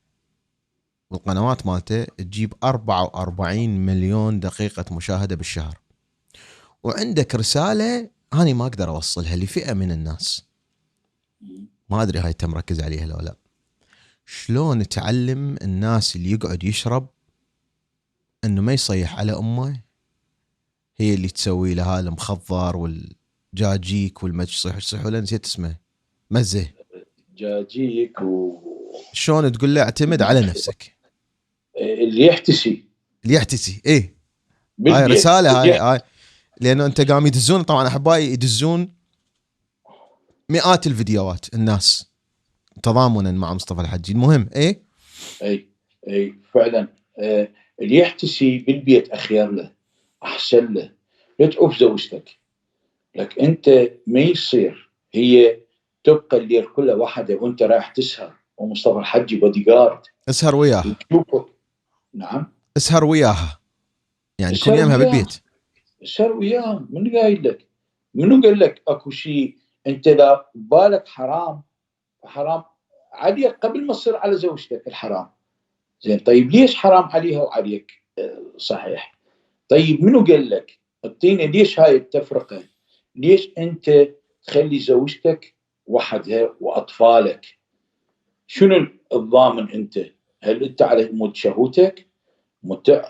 B: والقنوات مالته تجيب 44 مليون دقيقة مشاهدة بالشهر. وعندك رسالة أنا ما أقدر أوصلها لفئة من الناس، ما أدري هاي أنت مركز عليها لو لا. شلون تعلم الناس اللي يقعد يشرب أنه ما يصيح على أمه، هي اللي تسوي لها المخضر والجاجيك والمجصح ولا نسيت اسمه مزه
A: جاجيك
B: شلون تقول له اعتمد على نفسك،
A: اللي يحتسي
B: ايه هاي رسالة هاي لانه انت قام يدزون. طبعا احبائي يدزون مئات الفيديوهات الناس تضامنا مع مصطفى الحجي. المهم
A: اي فعلا اللي يحتسي بالبيت اخير له احسن له. لا تعوف زوجتك لك انت، ما يصير هي تبقى الليل كله وحده وانت رايح تسهر ومصطفى الحجي بودي جارد
B: اسهر وياها.
A: نعم
B: اسهر وياها يعني كل يومها بالبيت.
A: اسهر وياها. من قايل لك؟ منو قال لك اكو شيء انت لا بالك حرام عليك قبل ما تصير على زوجتك الحرام؟ زين طيب ليش حرام عليها وعليك صحيح؟ طيب منو قال لك؟ اعطيني ليش هاي التفرقه؟ ليش انت تخلي زوجتك وحدها واطفالك؟ شنو الضامن انت؟ هل انت على مود شهوتك،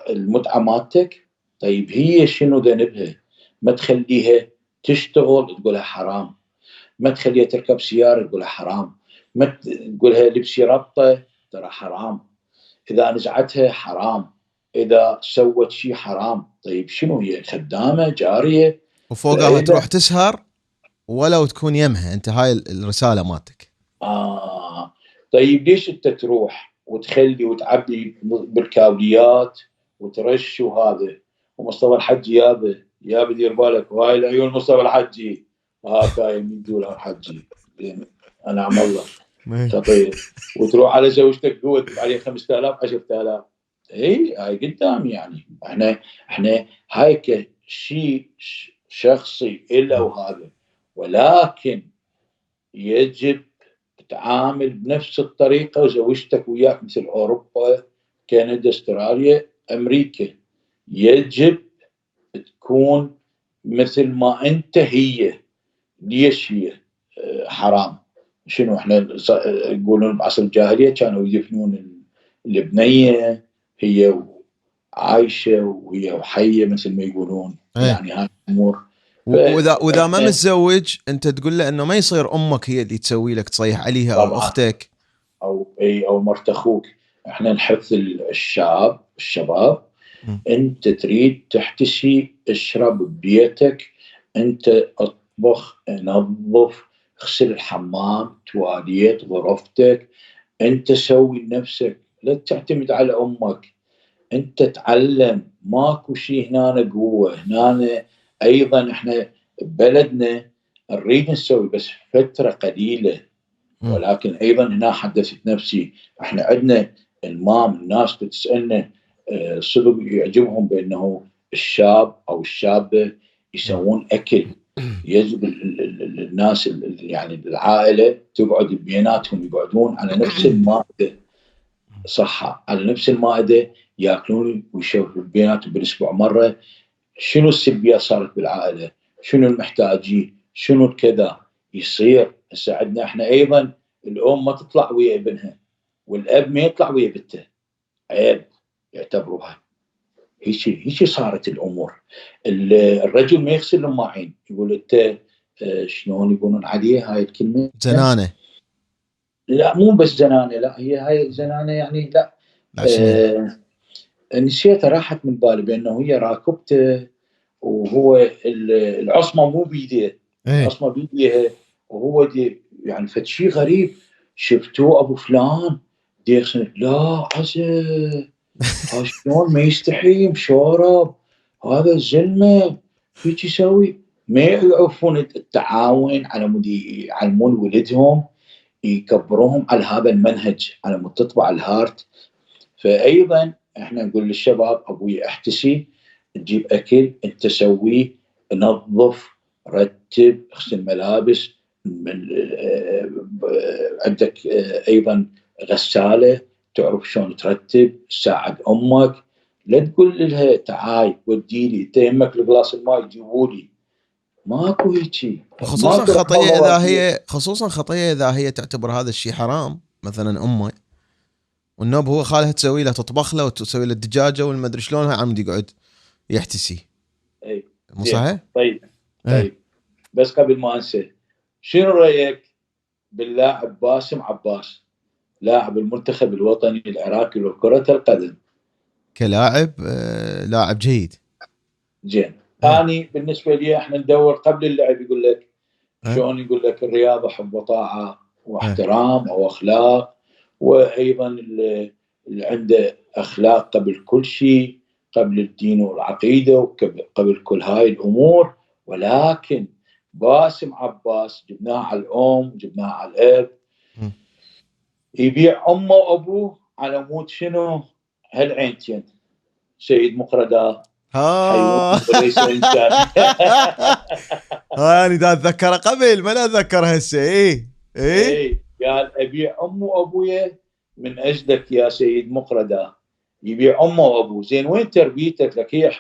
A: المتعه مالتك؟ طيب هي شنو ذنبها؟ ما تخليها تشتغل تقولها حرام، ما تخليها تركب سيارة تقولها حرام، ما تقولها لبسي ربطة ترى حرام، إذا نزعتها حرام، إذا سوت شيء حرام. طيب شنو هي؟ خدامة جارية؟
B: وفوقها تروح تسهر ولو تكون يمها. أنت هاي الرسالة مالتك.
A: طيب ليش أنت تروح وتخلي وتعبي بالكاوليات وترش وهذا؟ ومصطفى الحجي يابا دير بالك، وهاي العيون مصطفى الحجي هاكاي من دول الحجي أنا عم الله خطير. وتروح على زوجتك قوة عليه 5000 10000. هاي قدام يعني. احنا هاي شيء شخصي إلا وهذا، ولكن يجب تتعامل بنفس الطريقة وزوجتك وياك مثل أوروبا، كندا، استراليا، أمريكا. يجب تكون مثل ما أنت هي. ليش هي حرام؟ شنو احنا يقولون بعصر الجاهلية كانوا يدفنون البنية هي عايشة وهي حية مثل ما يقولون. يعني هاي الأمور.
B: وإذا ما متزوج أنت تقول له إنه ما يصير أمك هي اللي تسوي لك، تصيح عليها أو أختك
A: أو مرت أخوك. احنا نحث الشباب أنت تريد تحتسي اشرب ببيتك، أنت اطبخ، نظف، اغسل الحمام، تواليت، غرفتك، أنت سوي لنفسك، لا تعتمد على أمك. أنت تعلم، ماكو شيء هنا قوة. هنا أيضا احنا ببلدنا نريد نسوي بس فترة قليلة، ولكن أيضا هنا حدثت نفسي. احنا عندنا المام الناس تسألنا صدق يعجبهم بأنه الشاب أو الشابة يسوون أكل. يجب الناس يعني العائلة تقعد بيناتهم، يقعدون على نفس المائدة، صحة على نفس المائدة، يأكلون ويشوفوا بيناتهم بالأسبوع مرة شنو السلبيات صارت بالعائلة، شنو المحتاجين، شنو الكذا يصير. هسه عندنا احنا أيضا الأم ما تطلع ويا ابنها والأب ما يطلع ويا بنته، عيب يعتبروها. هيك صارت الأمور. الرجل ما يغسل الماعين، يقول أنت شلون يقولون عليه هاي الكلمة؟
B: زنانة.
A: لا مو بس زنانة، لا هي هاي زنانة يعني لا. نسيتها راحت من بالي، بأنه هي راكبته وهو العصمة مو بيده، العصمة بيديها وهو دي يعني فشي غريب. شفتوه أبو فلان دي لا عزة شلون ما يستحي مشورب، هذا الزلمة هيك يسوي. ما يعرفون التعاون على مود يعلمون ولدهم، يكبروهم على هذا المنهج على مود تطبع الهارت. فأيضا احنا نقول للشباب أبوي احتسي، تجيب أكل أنت سويه، نظف، رتب، اغسل ملابس، عندك أيضا غسالة تعرف شلون ترتب، ساعد أمك. لا تقول لها تعاي ودي لي تيمك الجلاس الماء جيبولي، ماكو هيجي.
B: خصوصا خطية إذا هي تعتبر هذا الشيء حرام. مثلا أمه والنوب هو خالها تسوي له، تطبخ له وتسوي له الدجاجة والمدري شلونها، عم يقعد يحتسي. مو صحيح؟
A: طيب بس قبل ما أنسى، شنو رأيك باللاعب باسم عباس، لاعب المنتخب الوطني العراقي لكرة القدم؟
B: كلاعب لاعب جيد.
A: زين. أنا بالنسبة لي احنا ندور قبل اللعب، يقول لك شلون، يقول لك الرياضة حب وطاعة واحترام أو أخلاق، وأيضا اللي عنده أخلاق قبل كل شيء، قبل الدين والعقيدة وقبل كل هاي الأمور. ولكن باسم عباس جبناه على الأم، جبناه على الأب، يبيع أمه وأبوه على مود شنو؟ هالعينتين سيد مقردا حيوان وليس إنسان.
B: أنا دا أتذكر قبل ما أتذكر هسه.
A: إيه قال أبيع أمه وأبويا من أجلك يا سيد مقردا، يبيع أمه وأبوه. زين وين تربيتك لك؟ هي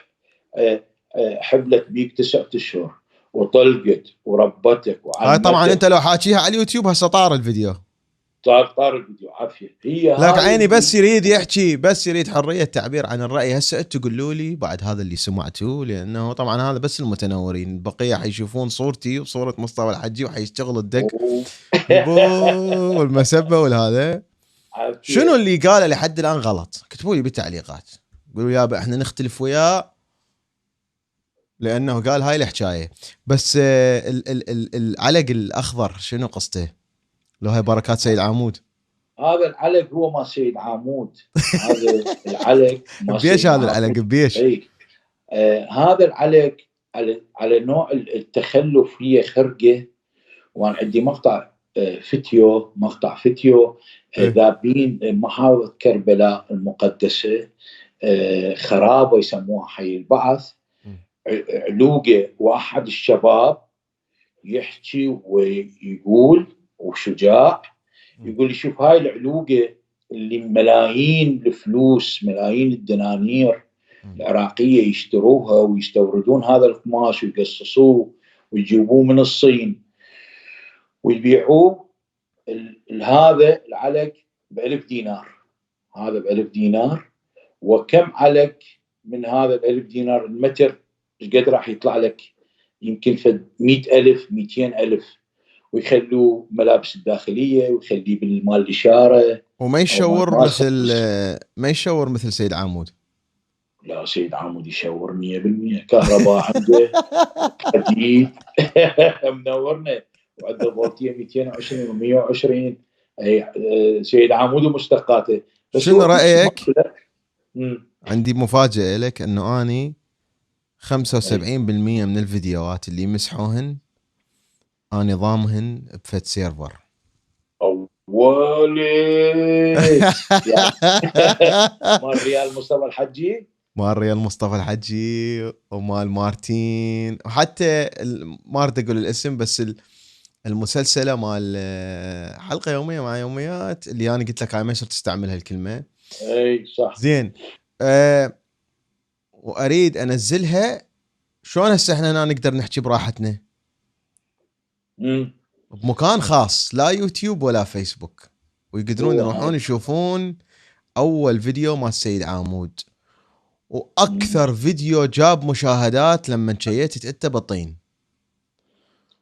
A: حبلت بيك 9 أشهر وطلقت وربتك
B: هاي طبعا أنت لو حاكيها على اليوتيوب هسه طار الفيديو.
A: طار الفيديو عافيه. هي
B: لك عيني بس يريد يحكي، بس يريد حريه التعبير عن الراي. هسه انتم قولوا لي بعد هذا اللي سمعتوه، لانه طبعا هذا بس المتنورين، البقيه حيشوفون صورتي وصوره مصطفى الحجي وحيشتغل الدق والمسبه والهذا. شنو اللي قاله لحد الان غلط؟ كتبوا لي بالتعليقات، قولوا يابا احنا نختلف وياه لانه قال هاي الحكايه. بس العلق الاخضر شنو قصته؟ لو هاي بركات سيد عامود.
A: هذا العلق هو ما سيد عامود. هذا العلق ما
B: بيش هذا العلق بيش.
A: هذا العلق على نوع التخلف. هي خرقه، وانا عندي مقطع فيديو ذابين محافظه كربلاء المقدسه، خرابه يسموها حي البعث. علوقه واحد الشباب يحكي ويقول وشجاع، يقول لي شوف هاي العلوقه اللي ملايين الفلوس، ملايين الدنانير العراقيه يشتروها ويستوردون هذا القماش ويقصصوه ويجيبوه من الصين ويبيعوه. هذا العلق ب1000 دينار. هذا ب1000 دينار. وكم علق من هذا ب1000 دينار المتر ايش قد راح يطلع لك؟ يمكن في 100,000 200,000. ويخلوه ملابس الداخليه ويخليه بالمال الاشاره.
B: وما يشور مثل سيد عامود.
A: لا سيد عامود يشور 100%. كهرباء عنده، حديد منورنا، وعنده فولتيه 220 و120. سيد عامود ومشتقاته.
B: شنو رايك؟ عندي مفاجاه لك، انه اني 75% من الفيديوهات اللي مسحوهن اني ضامهن بفت سيرفر.
A: مال ريال مصطفى الحجي،
B: مال ريال مصطفى الحجي ومال مارتين، وحتى ما اريد اقول الاسم، بس المسلسله مال حلقه يوميه مع يوميات اللي انا قلت لك هاي ما صرت تستعملها الكلمه.
A: اي صح.
B: زين. واريد انزلها. شلون هسه احنا هنا نقدر نحكي براحتنا؟ بمكان خاص، لا يوتيوب ولا فيسبوك، ويقدرون يروحون يشوفون اول فيديو مال سيد عامود. واكثر فيديو جاب مشاهدات لما شيت انت بالطين.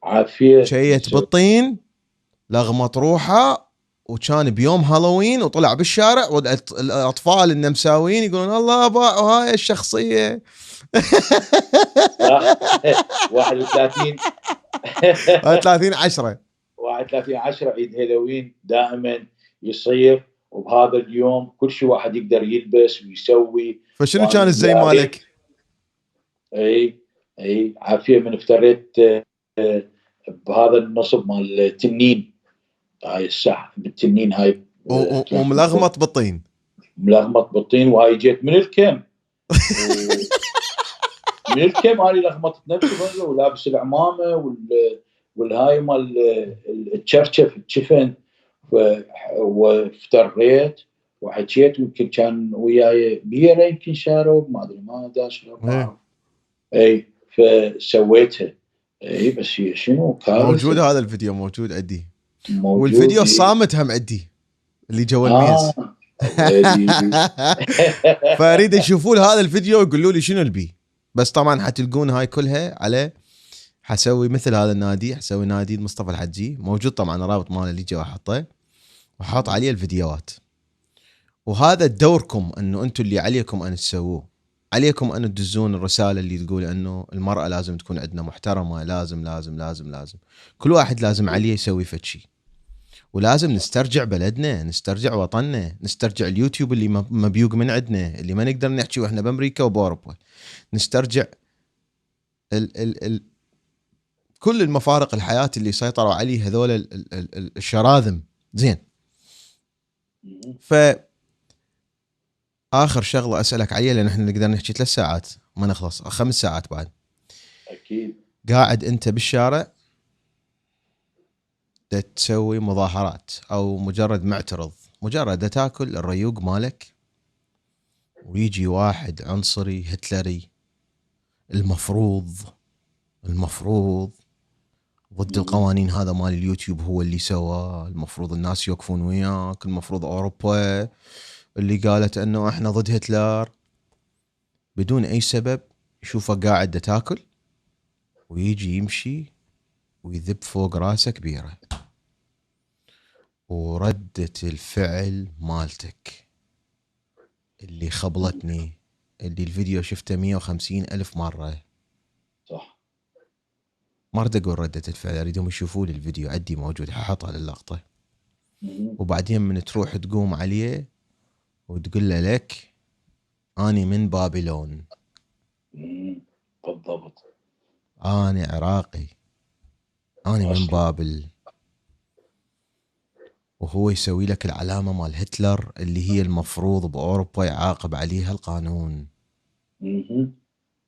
A: عافيه.
B: شيت بالطين لغمت روحه، وكان بيوم هالوين وطلع بالشارع، والاطفال النمساويين يقولون الله باعوا هاي الشخصيه.
A: 31
B: 10
A: عيد هالوين دائما يصير. وبهذا اليوم كل شيء واحد يقدر يلبس ويسوي.
B: فشنو كان الزي مالك؟
A: اي عافيه. من افتريت بهذا النصب مال التنين. هاي الساعه بالتنين هاي
B: وملغمط بالطين.
A: وهاي جيت من الكم. من الكم هاي لغمطت نفسي ولابس العمامه والهاي مال الشرشف الشفن. وافتريت وحكيت، ويمكن كان وياي بيره يمكن شارب ما ادري ما داش. اي فسويتها. اي بس هي شنو كان
B: موجود هذا الفيديو، موجود عندي. والفيديو الصامت هم عندي اللي جو الميز. فاريد يشوفون هذا الفيديو ويقولوا لي شنو البي. بس طبعا حتلقون هاي كلها على، حسوي مثل هذا النادي، حسوي نادي مصطفى الحجي، موجود طبعا الرابط ماله اللي جوا احطه وحاط عليه الفيديوهات. وهذا دوركم، انه انتم اللي عليكم ان تسووه، عليكم ان تدزون الرساله اللي تقول انه المراه لازم تكون عندنا محترمه، لازم لازم لازم لازم كل واحد لازم عليه يسوي فتشي. ولازم نسترجع بلدنا، نسترجع وطننا، نسترجع اليوتيوب اللي مبيوق من عندنا، اللي ما نقدر نحكي واحنا بامريكا وباوروبا. نسترجع كل المفارق الحياه اللي سيطروا عليه هذول الشراذم. زين. ف اخر شغله اسالك عليها، لان احنا نقدر نحكي 3 ساعات ما نخلص، 5 ساعات بعد.
A: اكيد.
B: قاعد انت بالشارع تسوي مظاهرات او مجرد معترض، مجرد تاكل الريوق مالك، ويجي واحد عنصري هتلري، المفروض ضد القوانين، هذا مال اليوتيوب هو اللي سوى، المفروض الناس يوقفون وياك، المفروض أوروبا اللي قالت أنه إحنا ضد هتلر، بدون أي سبب. يشوفه قاعد تاكل ويجي يمشي ويذب فوق راسه كبيرة. وردة الفعل مالتك اللي خبلتني، اللي الفيديو شفته 150,000 مرة.
A: صح.
B: ما اريد اقول ردة الفعل، اريدهم يشوفوا لي الفيديو، عندي موجود، ححطها للقطة. وبعدين من تروح تقوم عليه وتقول له لك اني من بابلون،
A: بالضبط،
B: اني عراقي، اني من بابل، وهو يسوي لك العلامة مال هتلر اللي هي المفروض بأوروبا يعاقب عليها القانون.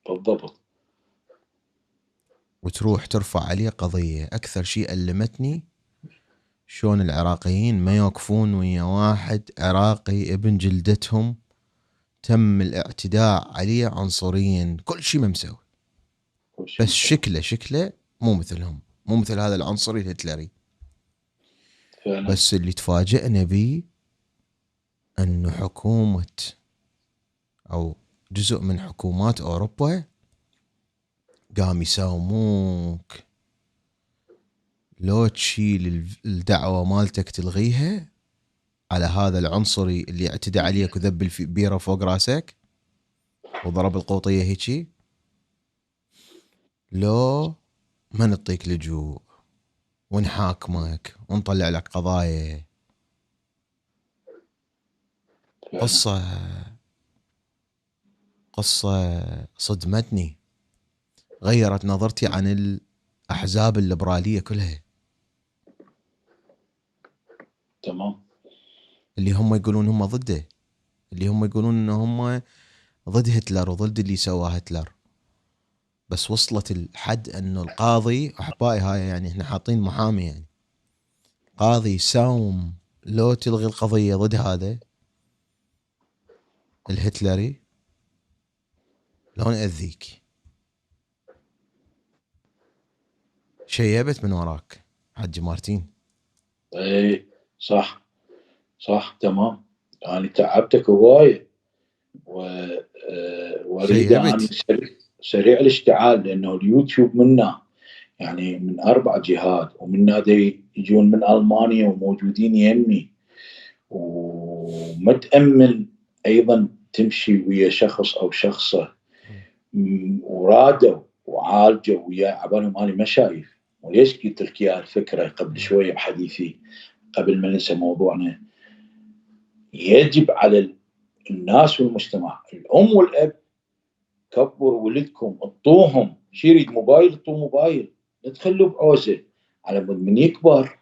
A: بالضبط.
B: وتروح ترفع عليه قضية. أكثر شيء ألمتني شلون العراقيين ما يوقفون ويا واحد عراقي ابن جلدتهم تم الاعتداء عليه عنصريا، كل شيء ما مسوي، بس شكله مو مثلهم، مو مثل هذا العنصري الهتلري فعلا. بس اللي تفاجئنا بيه أنه حكومة أو جزء من حكومات أوروبا قام يساوموك، لو تشيل الدعوة مالتك تلغيها على هذا العنصري اللي اعتدى عليك وذب البيرة فوق راسك وضرب القوطية هيجي، لو ما نعطيك لجوء ونحاكمك ونطلع لك قضايا. قصة صدمتني، غيرت نظرتي عن الأحزاب الليبرالية كلها.
A: تمام.
B: اللي هم يقولون هم ضده، اللي هم يقولون إن هم ضد هتلر وضد اللي سواه هتلر، بس وصلت الحد أنه القاضي أحبائي، هاي يعني إحنا حاطين محامي، يعني قاضي يساوم لو تلغي القضية ضد هذا الهتلري، لو نأذيك. شيبت من وراك حج مارتين.
A: اي صح صح تمام. يعني تعبتك هواية واريد يعني سريع الاشتعال، لانه اليوتيوب منا يعني من 4 جهات، ومنا دي يجون من المانيا وموجودين يمي، ومتأمن ايضا تمشي ويا شخص او شخصة ورادوا وعالجوا ويا عبالهم. انا ما شايف، وليش قلت لك يا الفكره قبل شويه بحديثي قبل ما ننسى موضوعنا، يجب على الناس والمجتمع، الام والاب، كبروا ولدكم، اعطوهم شي يريد موبايل، اعطوه موبايل، لا تخلوه بعوزه، على مود من يكبر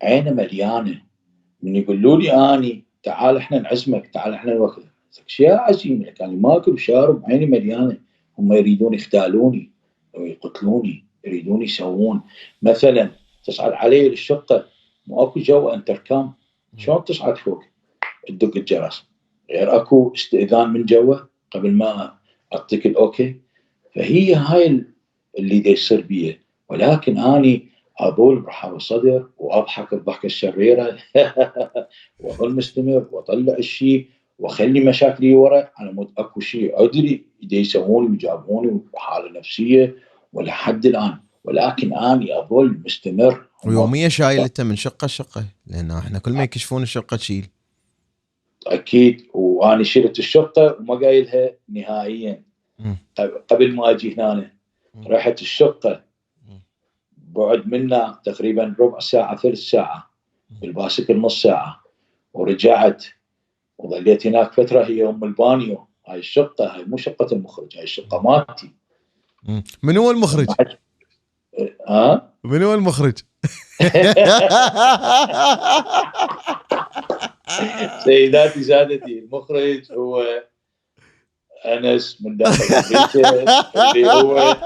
A: عينه مليانه، من يقولوا لي اني تعال احنا نعزمك، تعال احنا نوكل اشياء عزيمه، يعني ماكل وشارب عيني مليانه، هم يريدون يختالوني او يقتلوني، يريدون يسوون. مثلا تصعد علي للشقه، مو اكو جو انتركام، شلون تصعد فوق تدق الجرس غير اكو استئذان من جوا قبل ما اعطيك الاوكي؟ فهي هاي اللي دا يصير بيه. ولكن اني اظل برحب الصدر واضحك الضحكه الشريره واظل مستمر واطلع الشيء واخلي مشاكلي ورا، على مود اكو شيء ادري دا يسووني ويجابوني بحاله نفسيه ولحد الان، ولكن اني اظل مستمر.
B: ويوميا شايل انت من شقه شقه، لان احنا كل ما يكشفون الشقه تشيل.
A: اكيد، وانا شلت الشقه وما قايلها نهائيا. قبل ما اجي هنا رحت الشقه بعد منا تقريبا ربع ساعه ثلث ساعه بالباسكل نص ساعه، ورجعت وظليت هناك فتره. هي ام البانيو، هاي الشقه، هاي مو شقه المخرج، هاي الشقه مالتي.
B: من هو المخرج؟ من هو المخرج؟
A: سيداتي سادتي، المخرج هو أنس من داخل أمريكا، اللي هو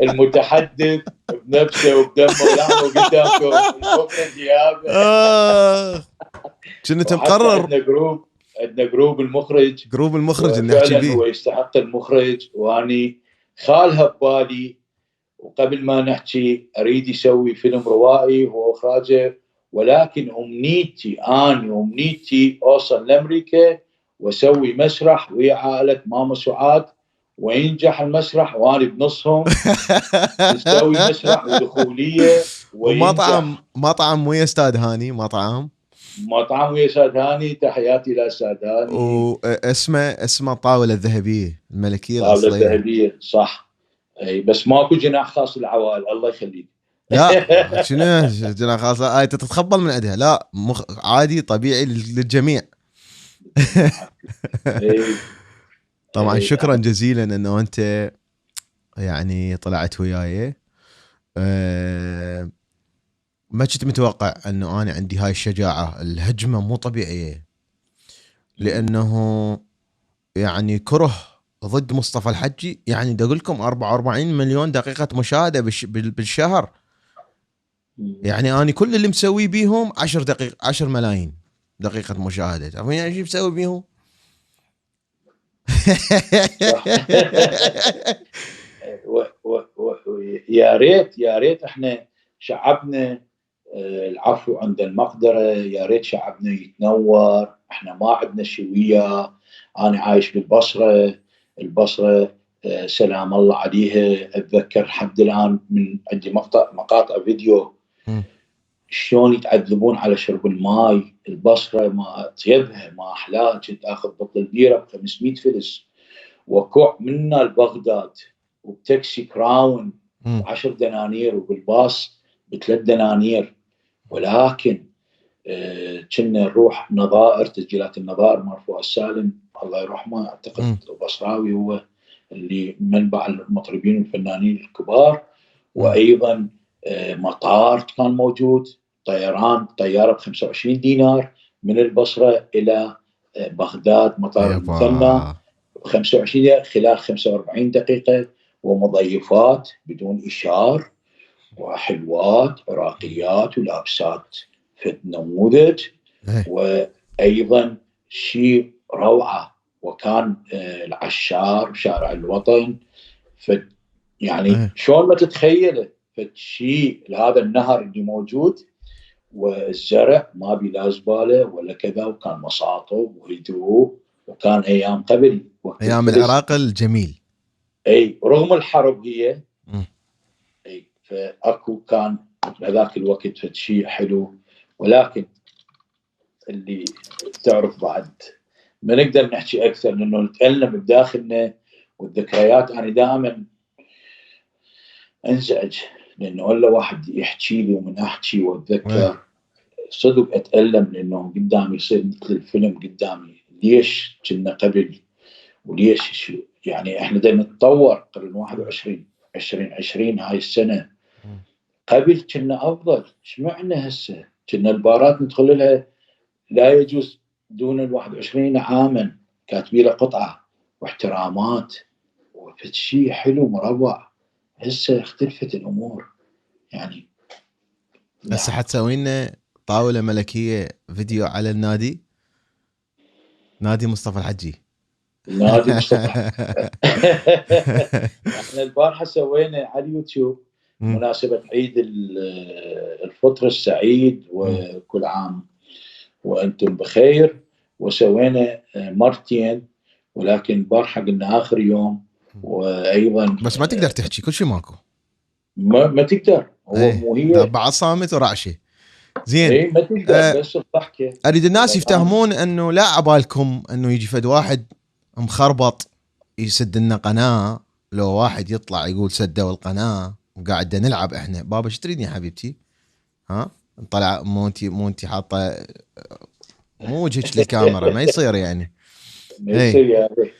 A: المتحدث بنفسه وبدمه ولحمه قدامكم، المخرج يابا.
B: كنت مقرر
A: عندنا جروب المخرج
B: اللي نحكي
A: فعلا
B: بيه،
A: هو يستحق المخرج، واني خالها ببالي وقبل ما نحكي اريد يسوي فيلم روائي هو اخراجه، ولكن امنيتي اوصل لامريكا واسوي مسرح ويا عائله ماما سعاد، وينجح المسرح وانا بنصهم. نسوي مسرح ودخوليه وينجح.
B: مطعم ويا استاذ هاني، مطعم
A: ويا استاذ هاني، تحياتي لاستاذ هاني.
B: واسمه طاوله الذهبيه الملكيه
A: طاوله
B: الاصليه.
A: الذهبيه صح. اي بس ماكو جناح خاص للعوائل، الله يخليك.
B: لا شنو جناح خاص؟ انت تتخبل من عندها؟ لا عادي طبيعي للجميع. طبعا شكرا جزيلا انه انت يعني طلعت وياي. ما كنت متوقع انه انا عندي هاي الشجاعه، الهجمه مو طبيعيه، لانه يعني كره ضد مصطفى الحجي. يعني دا اقول لكم 44 مليون دقيقه مشاهده بالشهر. يعني انا كل اللي مسوي بيهم 10 ملايين دقيقه مشاهده. تعرفين يعني ايش مسوي بيهم؟
A: يا ريت احنا شعبنا العفو عند المقدرة. يا ريت شعبنا يتنور. احنا ما عندنا شيء وياه. انا عايش البصرة سلام الله عليها. اتذكر لحد الان من عندي مقاطع فيديو شلون يتعذبون على شرب الماي. البصرة ما طيبها ما احلاها. كنت اخذ بطل بيرة ب 500 فلس وكوع منا لبغداد وبتاكسي كراون 10 دنانير وبالباص ب3 دنانير. ولكن كنا نروح نظائر، تسجيلات النظائر مرفوع السالم الله يرحمه، اعتقد بصراوي هو اللي منبع المطربين والفنانين الكبار. وايضا مطار كان موجود، طياره ب 25 دينار من البصره الى بغداد، مطار المثنى 25 دقيقة خلال 45 دقيقة، ومضيفات بدون إشار، وحلوات عراقيات ولابسات فد نموذج. وأيضا شيء روعة. وكان العشار شارع الوطن يعني شلون ما تتخيله شيء لهذا النهر اللي موجود، والزرع ما بي لا زبالة ولا كذا، وكان مساطب وهدوء. وكان ايام قبل
B: ايام العراق الجميل.
A: اي رغم الحرب هي اي فاكو كان بهذاك الوقت شيء حلو. ولكن اللي تعرف بعد ما نقدر نحكي اكثر لانه نتألم بداخلنا. والذكريات انا دائما انزعج لانه الا واحد يحكي لي ومن احكي واتذكر صدق اتألم، لانه قدامي يصير مثل الفيلم قدامي. ليش كنا قبل وليش يعني احنا دا نتطور. قرن 21 2020 هاي السنه، قبل كنا افضل. ايش معنى هسه كنا البارات ندخل لها لا يجوز دون 21 عاما، كاتبين له قطعه واحترامات وشيء حلو مربع. هسه اختلفت الامور يعني.
B: هسه حتسوي لنا طاوله ملكيه فيديو على النادي، نادي مصطفى الحجي.
A: نادي مصطفى احنا البارحه سوينا على اليوتيوب مناسبه عيد الفطر السعيد وكل عام وانتم بخير. وسوينا مرتين، ولكن البارحه قلنا اخر يوم. وايضا
B: بس ما تقدر تحكي كل شيء ماكو.
A: ما تقدر. هو مو هي
B: بعض صامت ورعشه. زين
A: اي ما تقدر بس الضحكه.
B: اريد الناس يفتهمون انه لا عبالكم انه يجي فد واحد مخربط يسد لنا قناه. لو واحد يطلع يقول سدوا القناه وقاعد نلعب احنا. بابا ايش تريدني يا حبيبتي؟ ها طلع مو انت حاطه مو وجهك للكاميرا. ما يصير يعني.
A: ما يصير يا اخي.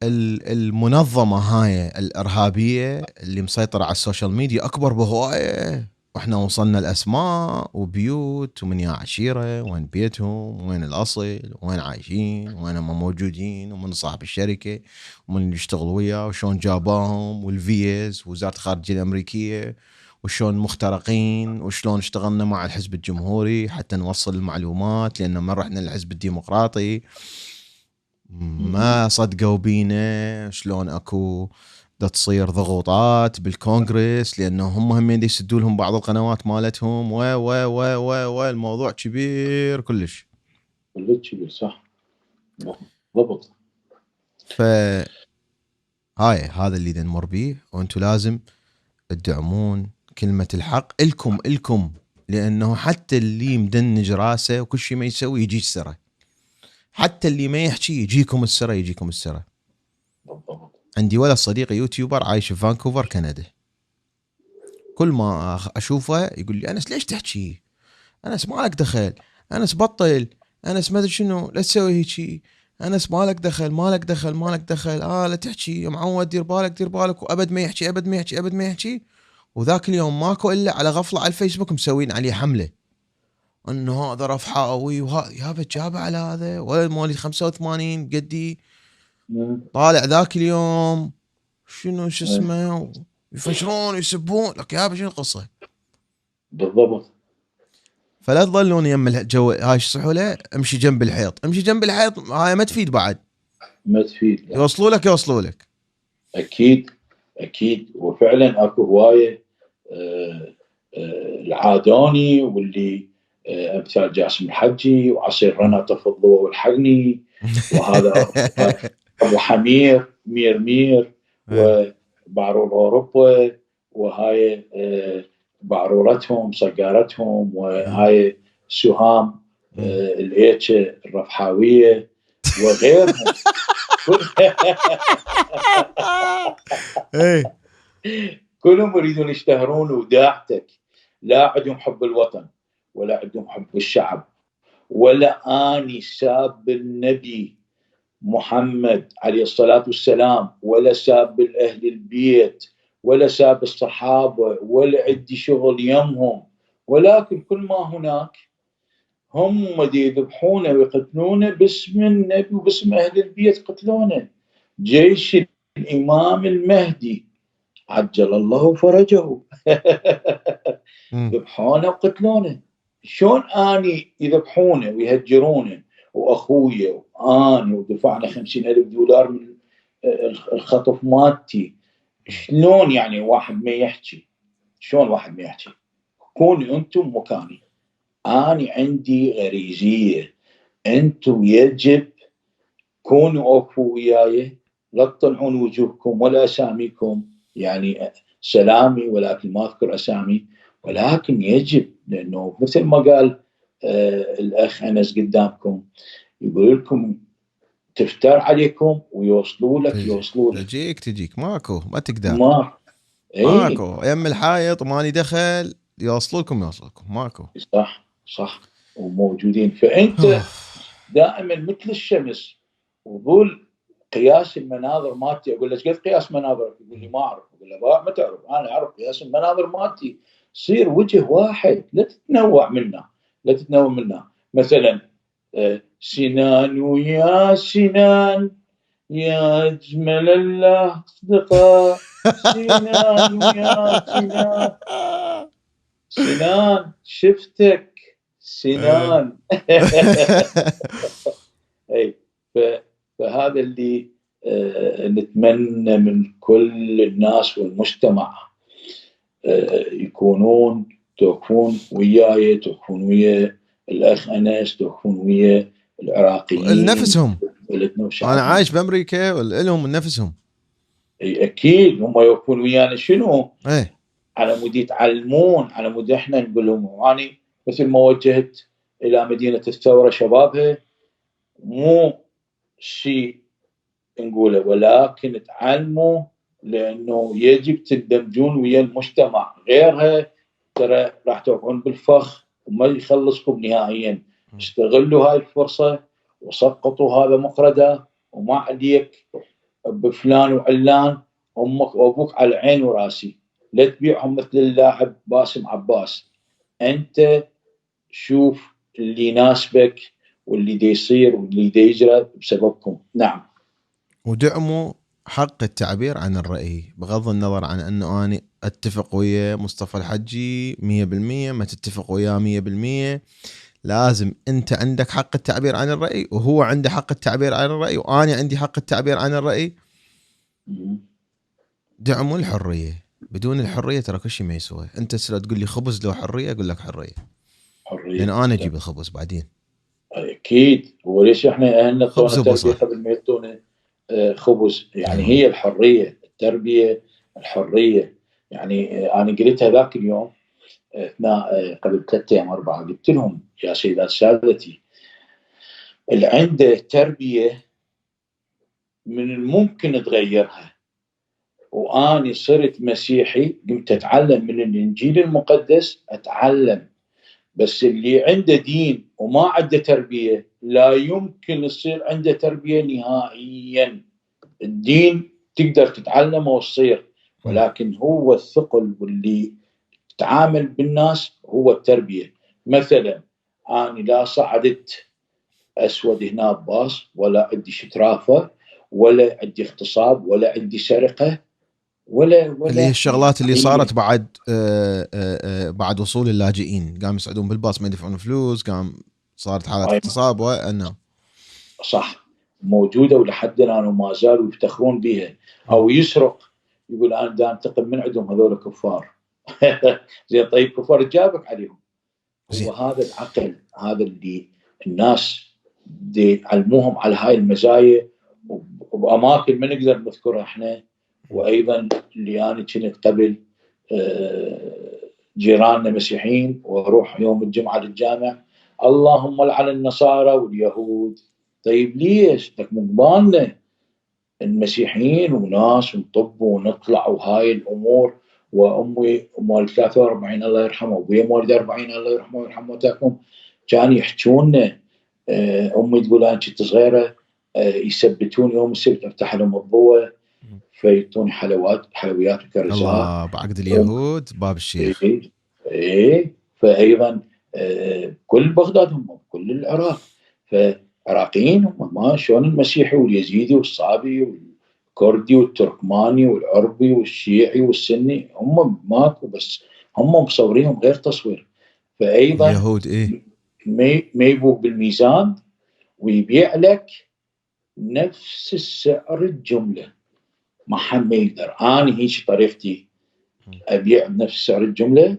B: المنظمه هاي الارهابيه اللي مسيطره على السوشيال ميديا اكبر بهوايه. واحنا وصلنا الاسماء وبيوت ومن يا عشيره وين بيتهم وين الاصل وين عايشين وين هم موجودين ومن صاحب الشركه ومن اللي يشتغل وياه وشون جاباهم والفيز وزاره الخارجيه الامريكيه وشون مخترقين وشلون اشتغلنا مع الحزب الجمهوري حتى نوصل المعلومات لان ما رحنا للحزب الديمقراطي. ما صدقوا بينا شلون اكو دا تصير ضغوطات بالكونغرس لانه هم يسدوا لهم بعض القنوات مالتهم و الموضوع كبير كلش
A: كبير صح ضبط.
B: هذا اللي نمر بيه وانتم لازم تدعمون كلمة الحق الكم لانه حتى اللي مدنج راسه وكل شيء ما يسوي يجي السرة، حتى اللي ما يحكي يجيكم السرة. عندي ولد صديقي يوتيوبر عايش في فانكوفر كندا، كل ما اشوفه يقول لي انس ليش تحكي؟ انس مالك دخل، انس بطل، انس ما ادري شنو، لا تسوي هيك، انس مالك دخل لا تحكي معود، دير بالك وابد ما يحكي. وذاك اليوم ماكو الا على غفله على الفيسبوك مسوين عليه حمله انه هذا رفحاوي وهذا يابا جابه على هذا ولد مواليد 85 قدي طالع ذاك اليوم شو اسمه يفشرون يسبون لك يابا شنو القصه
A: بالضبط.
B: فلا تظلون يم الجو هاي شو له امشي جنب الحيط هاي ما تفيد بعد،
A: ما تفيد.
B: يوصلوا لك
A: اكيد وفعلا اكو هوايه العادوني واللي امثال جاسم الحجي وعصير رنا طف الضوء والحقني وهذا ابو حمير مير وبعرور اوروبا وهاي بعرورتهم صقارتهم وهاي سهام الإيتشة الرفحاوية وغيرهم كلهم يريدون يشتهرون وداعتك، لا عندهم حب الوطن ولا عندهم حب الشعب ولا آني ساب النبي محمد عليه الصلاة والسلام ولا ساب الأهل البيت ولا ساب الصحابة ولا عندي شغل يمهم، ولكن كل ما هناك هم دي يذبحونه ويقتلونه باسم النبي وباسم أهل البيت قتلونه. جيش الإمام المهدي عجل الله فرجه ذبحونه وقتلونه. شون اني يذبحونه ويهجرونه واخويا واني ودفعنا $50,000 من الخطف مالتي، شلون يعني واحد ما يحكي؟ كونوا انتم مكاني، اني عندي غريزيه، انتم يجب كونوا اوفوا وياي، لا تطلعون وجوهكم ولا اساميكم، يعني سلامي ولكن ما اذكر اسامي، ولكن يجب لانه مثل ما قال الاخ انس قدامكم يقول لكم تفتر عليكم ويوصلوا لك
B: تجيك ماكو ما تقدر
A: ماكو
B: يم الحائط وماني دخل يوصلوا لكم ماكو
A: صح وموجودين. فانت دائما مثل الشمس وقول قياس المناظر مالتي، اقول له ايش قد قياس مناظرك؟ يقول لي ما اعرف، اقول له ما تعرف، انا اعرف قياس المناظر مالتي، صير وجه واحد لا تتنوع منه. مثلا سنان ويا سنان يا اجمل الاصدقاء سنان ويا سنان شفتك سنان اي فهذا اللي نتمنى من كل الناس والمجتمع يكونون توقفون وياي، توقفون ويا الأخ أنس، توقفون ويا العراقيين
B: نفسهم. أنا عايش بأمريكا ولهم نفسهم
A: أكيد هم يوقفون ويانا شنو؟ على مود يتعلمون، على مود إحنا نقول لهم يعني مثل ما وجهت إلى مدينة الثورة شبابها مو شيء نقوله، ولكن تعلموا لأنه يجب تندمجون ويا المجتمع، غيرها ترى راح توقعون بالفخ وما يخلصكم نهائيا. استغلوا هاي الفرصة وسقطوا هذا مقردة وما عليك بفلان وعلان، أمك وأبوك على عين وراسي، لا تبيعهم مثل اللاعب باسم عباس. أنت شوف اللي يناسبك واللي دي يصير واللي دي يجرى بسببكم. نعم.
B: ودعموا حق التعبير عن الرأي بغض النظر عن أنه أنا أتفق ويا مصطفى الحجي 100%، ما تتفق وياه 100%، لازم انت عندك حق التعبير عن الرأي، وهو عنده حق التعبير عن الرأي، وانا عندي حق التعبير عن الرأي. دعموا الحرية، بدون الحرية ترى كل شيء ما يسوى. انت تقول لي خبز لو حرية، اقول لك حرية، لان انا اجيب الخبز بعدين.
A: اكيد. وليش احنا اهلنا
B: خبز
A: طونا
B: وبصل.
A: تربيه قبل ما يعطونا خبز؟ يعني هي الحريه، التربيه، الحريه. يعني انا قلتها ذاك اليوم اثناء قبل 3 ايام 4، قلت لهم يا سيدات سادتي، اللي عنده تربيه من الممكن تغيرها. واني صرت مسيحي، قمت اتعلم من الانجيل المقدس، اتعلم. بس اللي عنده دين وما عنده تربيه لا يمكن يصير عنده تربيه نهائيا. الدين تقدر تتعلمه وتصير، ولكن هو الثقل واللي تتعامل بالناس هو التربيه. مثلا انا لا صعدت اسود هنا بباص، ولا عندي شترافه، ولا عندي اغتصاب، ولا عندي سرقه، ولا
B: اللي هي الشغلات اللي
A: يعني
B: صارت بعد بعد وصول اللاجئين، قام يصعدون بالباص ما يدفعون فلوس، قام صارت حالة اغتصاب وأنا
A: صح موجوده ولحد الان وما زالوا يفتخرون بها. او يسرق، يقول انا دا انتقم من عندهم هذول كفار. زين طيب كفار جابك عليهم. هو هذا العقل، هذا اللي الناس دي علموهم على هاي المزايا، وباماكن ما نقدر نذكرها احنا. وايضا اللي انا كنت قبل جيراننا مسيحيين، واروح يوم الجمعه للجامع، اللهم لعن النصارى واليهود. طيب ليش؟ لك مو قبالنا المسيحيين وناس ونطب ونطلع وهاي الامور. وامي مال 43 الله يرحمه، وابوي مال 40 الله يرحمه ويرحم موتاكم، كانوا يحجون لنا. امي تقول انا كنت صغيره يثبتون يوم السبت افتح لهم الضوء فيعطوني حلويات وكرزات.
B: الله بعقد اليهود باب الشيخ.
A: ايه فايضا كل بغداد هم كل العراق، فعراقيين هم ما شلون المسيحي واليزيدي والصابي والكردي والتركماني والعربي والشيعي والسني هم ماكو، بس هم مصورينهم غير تصوير. فايضا
B: اليهود
A: ما يبوك بالميزان ويبيع لك نفس السعر الجمله. ما حد ما يقدر. انا هيك طريقتي، ابيع بنفس سعر الجمله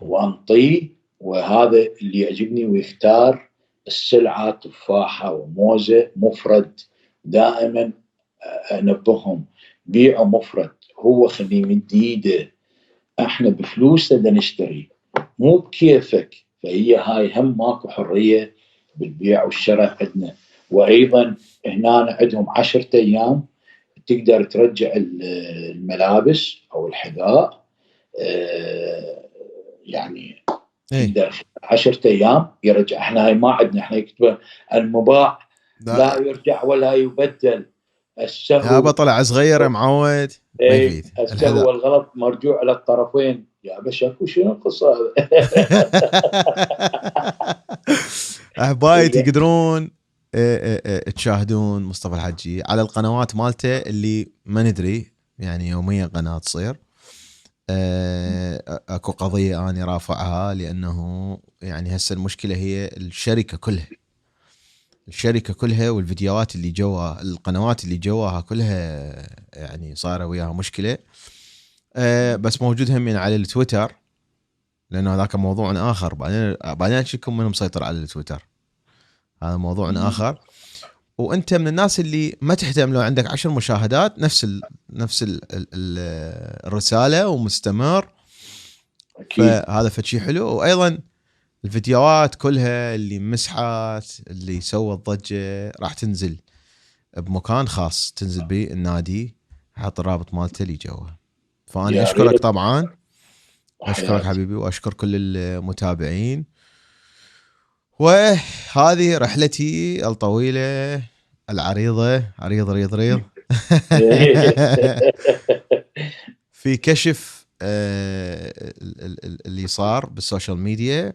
A: وانطيه، وهذا اللي يعجبني، ويختار السلعه تفاحه وموزه مفرد. دائما انبههم بيعوا مفرد، هو خليه مد ايده، احنا بفلوس بدنا نشتري مو بكيفك. فهي هاي هم ماكو حريه بالبيع والشراء عندنا. وايضا هنا عندهم 10 ايام تقدر ترجع الملابس او الحذاء، يعني تقدر 10 ايام يرجع. احنا هاي ما عندنا، احنا يكتبون المباع لا يرجع ولا يبدل. السهو
B: يا بطلع صغير معود ما يفيد.
A: السهو والغلط مرجوع على الطرفين. يا باشا شنو القصه هذا؟
B: احبايب تقدرون تشاهدون مصطفى الحجي على القنوات مالته اللي ما ندري، يعني يوميا قناه تصير. اكو قضيه اني رافعها، لانه يعني هسه المشكله هي الشركه كلها والفيديوهات اللي جواها، القنوات اللي جواها كلها يعني صايره وياها مشكله. بس موجود هم على التويتر، لانه هذاك موضوع اخر. بعدين اشوفكم من مسيطر على التويتر، هذا موضوع اخر. وانت من الناس اللي ما تهتم لو عندك 10 مشاهدات، نفس الرساله ومستمر. فهذا فشي حلو. وايضا الفيديوهات كلها اللي مسحات اللي سوت ضجه راح تنزل بمكان خاص، تنزل بالنادي، حط الرابط مالته اللي جوا. فانا اشكرك طبعا، اشكرك حبيبي، واشكر كل المتابعين. وهذه رحلتي الطويله العريضه، عريض ريض ريض في كشف اللي صار بالسوشيال ميديا.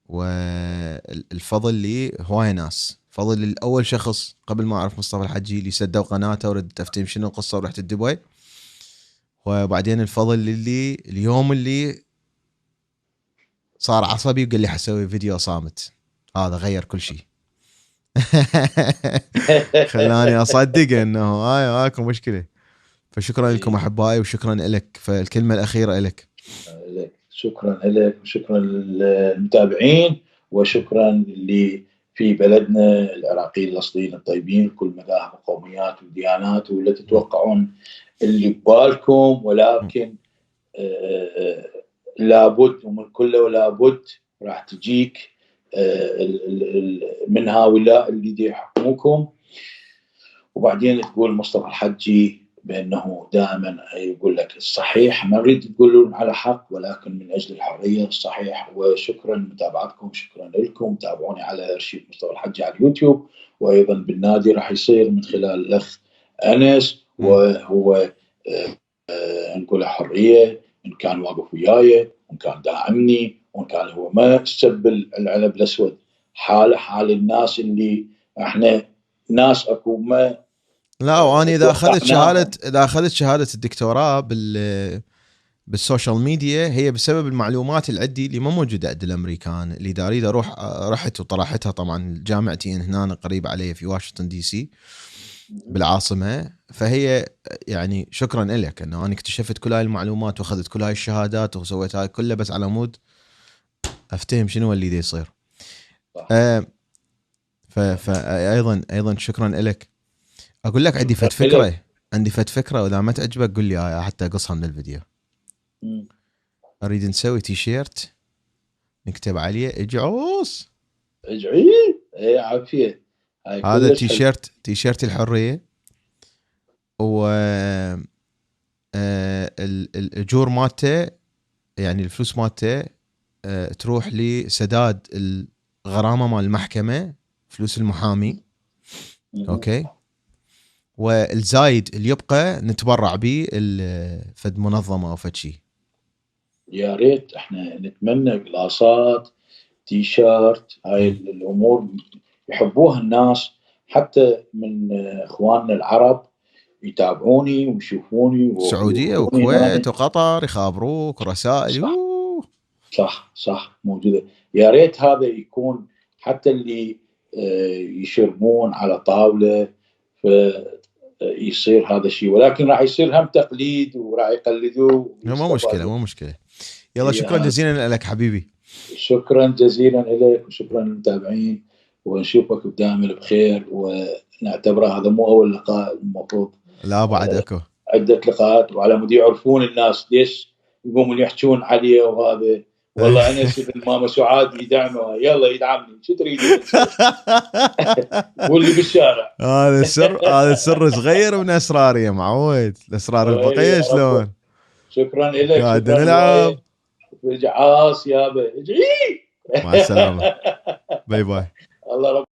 B: والفضل لي هواي ناس، فضل لأول شخص قبل ما أعرف مصطفى الحجي اللي سدوا قناته وردت أفتهم شنو القصة ورحت دبي. وبعدين الفضل للي اليوم اللي صار عصبي وقال لي حسوي فيديو صامت. هذا غير كل شيء. خلاني اصدق انه هاي اكو مشكله. فشكرا لكم احبائي وشكرا لك. فالكلمه الاخيره لك.
A: شكرا لك وشكرا للمتابعين وشكرا اللي في بلدنا العراقيين الاصليين الطيبين كل مذاهب وقوميات وديانات ولا تتوقعون اللي ببالكم، ولكن لابد ومن كله ولابد راح تجيك من هؤلاء اللي دي يحكموكم. وبعدين تقول مصطفى الحجي بأنه دائما يقول لك الصحيح، ما نريد تقولون على حق ولكن من أجل الحرية الصحيح. وشكرا لمتابعتكم، شكرا لكم. تابعوني على أرشيف مصطفى الحجي على اليوتيوب، وأيضا بالنادي راح يصير من خلال الأخ أنس، وهو نقول حرية إن كان واقف وياي وإن كان داعمني وإن كان هو ما سب العنب الأسود. حال الناس اللي احنا ناس اكو ما
B: لا. واني اذا اخذت شهاده الدكتوراه بالسوشيال ميديا هي بسبب المعلومات اللي عندي اللي ما موجوده عند الامريكان. اللي دا اريد اروح رحت وطرحتها. طبعا جامعتي هنا قريب علي في واشنطن دي سي بالعاصمه. فهي يعني شكرا لك انه انا اكتشفت كل هاي المعلومات واخذت كل هاي الشهادات وسويت هاي كلها بس على مود افتهم شنو اللي دي يصير. فايضا شكرا لك. اقول لك عندي فكره واذا ما تعجبك قول لي حتى اقصها من الفيديو. اريد نسوي تيشيرت نكتب عليه اجعوص.
A: اي عافيه.
B: هذا تيشيرت الحريه. و الاجور مالته يعني الفلوس مالته تروح لسداد الغرامه مال المحكمه، فلوس المحامي. اوكي. والزايد اللي يبقى نتبرع به فد منظمه او فد شيء.
A: يا ريت احنا نتمنى قلاصات، تيشيرت، هاي الامور يحبوها الناس، حتى من اخواننا العرب يتابعوني ويشوفوني.
B: السعوديه والكويت وقطر يخابروك ورسائل.
A: صح موجوده. يا ريت هذا يكون حتى اللي يشربون على طاوله فيصير هذا الشيء، ولكن راح يصير هم تقليد وراح يقلدوه.
B: مو مشكله. يلا شكرا جزيلا لك حبيبي.
A: شكرا جزيلا لك وشكرا للمتابعين، ونشوفك دائما بخير. ونعتبره هذا مو اول لقاء، المفروض
B: لا بعد اكو
A: عده لقاءات، وعلى مود يعرفون الناس ليش يقومون يحجون عليه. وهذا والله انا ابن ماما سعاد يدعمه، يلا يدعمني شو تريد واللي بالشارع.
B: هذا السر صغير من اسرار يا معود. الاسرار البقيه شلون.
A: شكرا لك.
B: قاعد نلعب
A: جعاص يابا.
B: مع السلامه. باي باي.
A: الله رب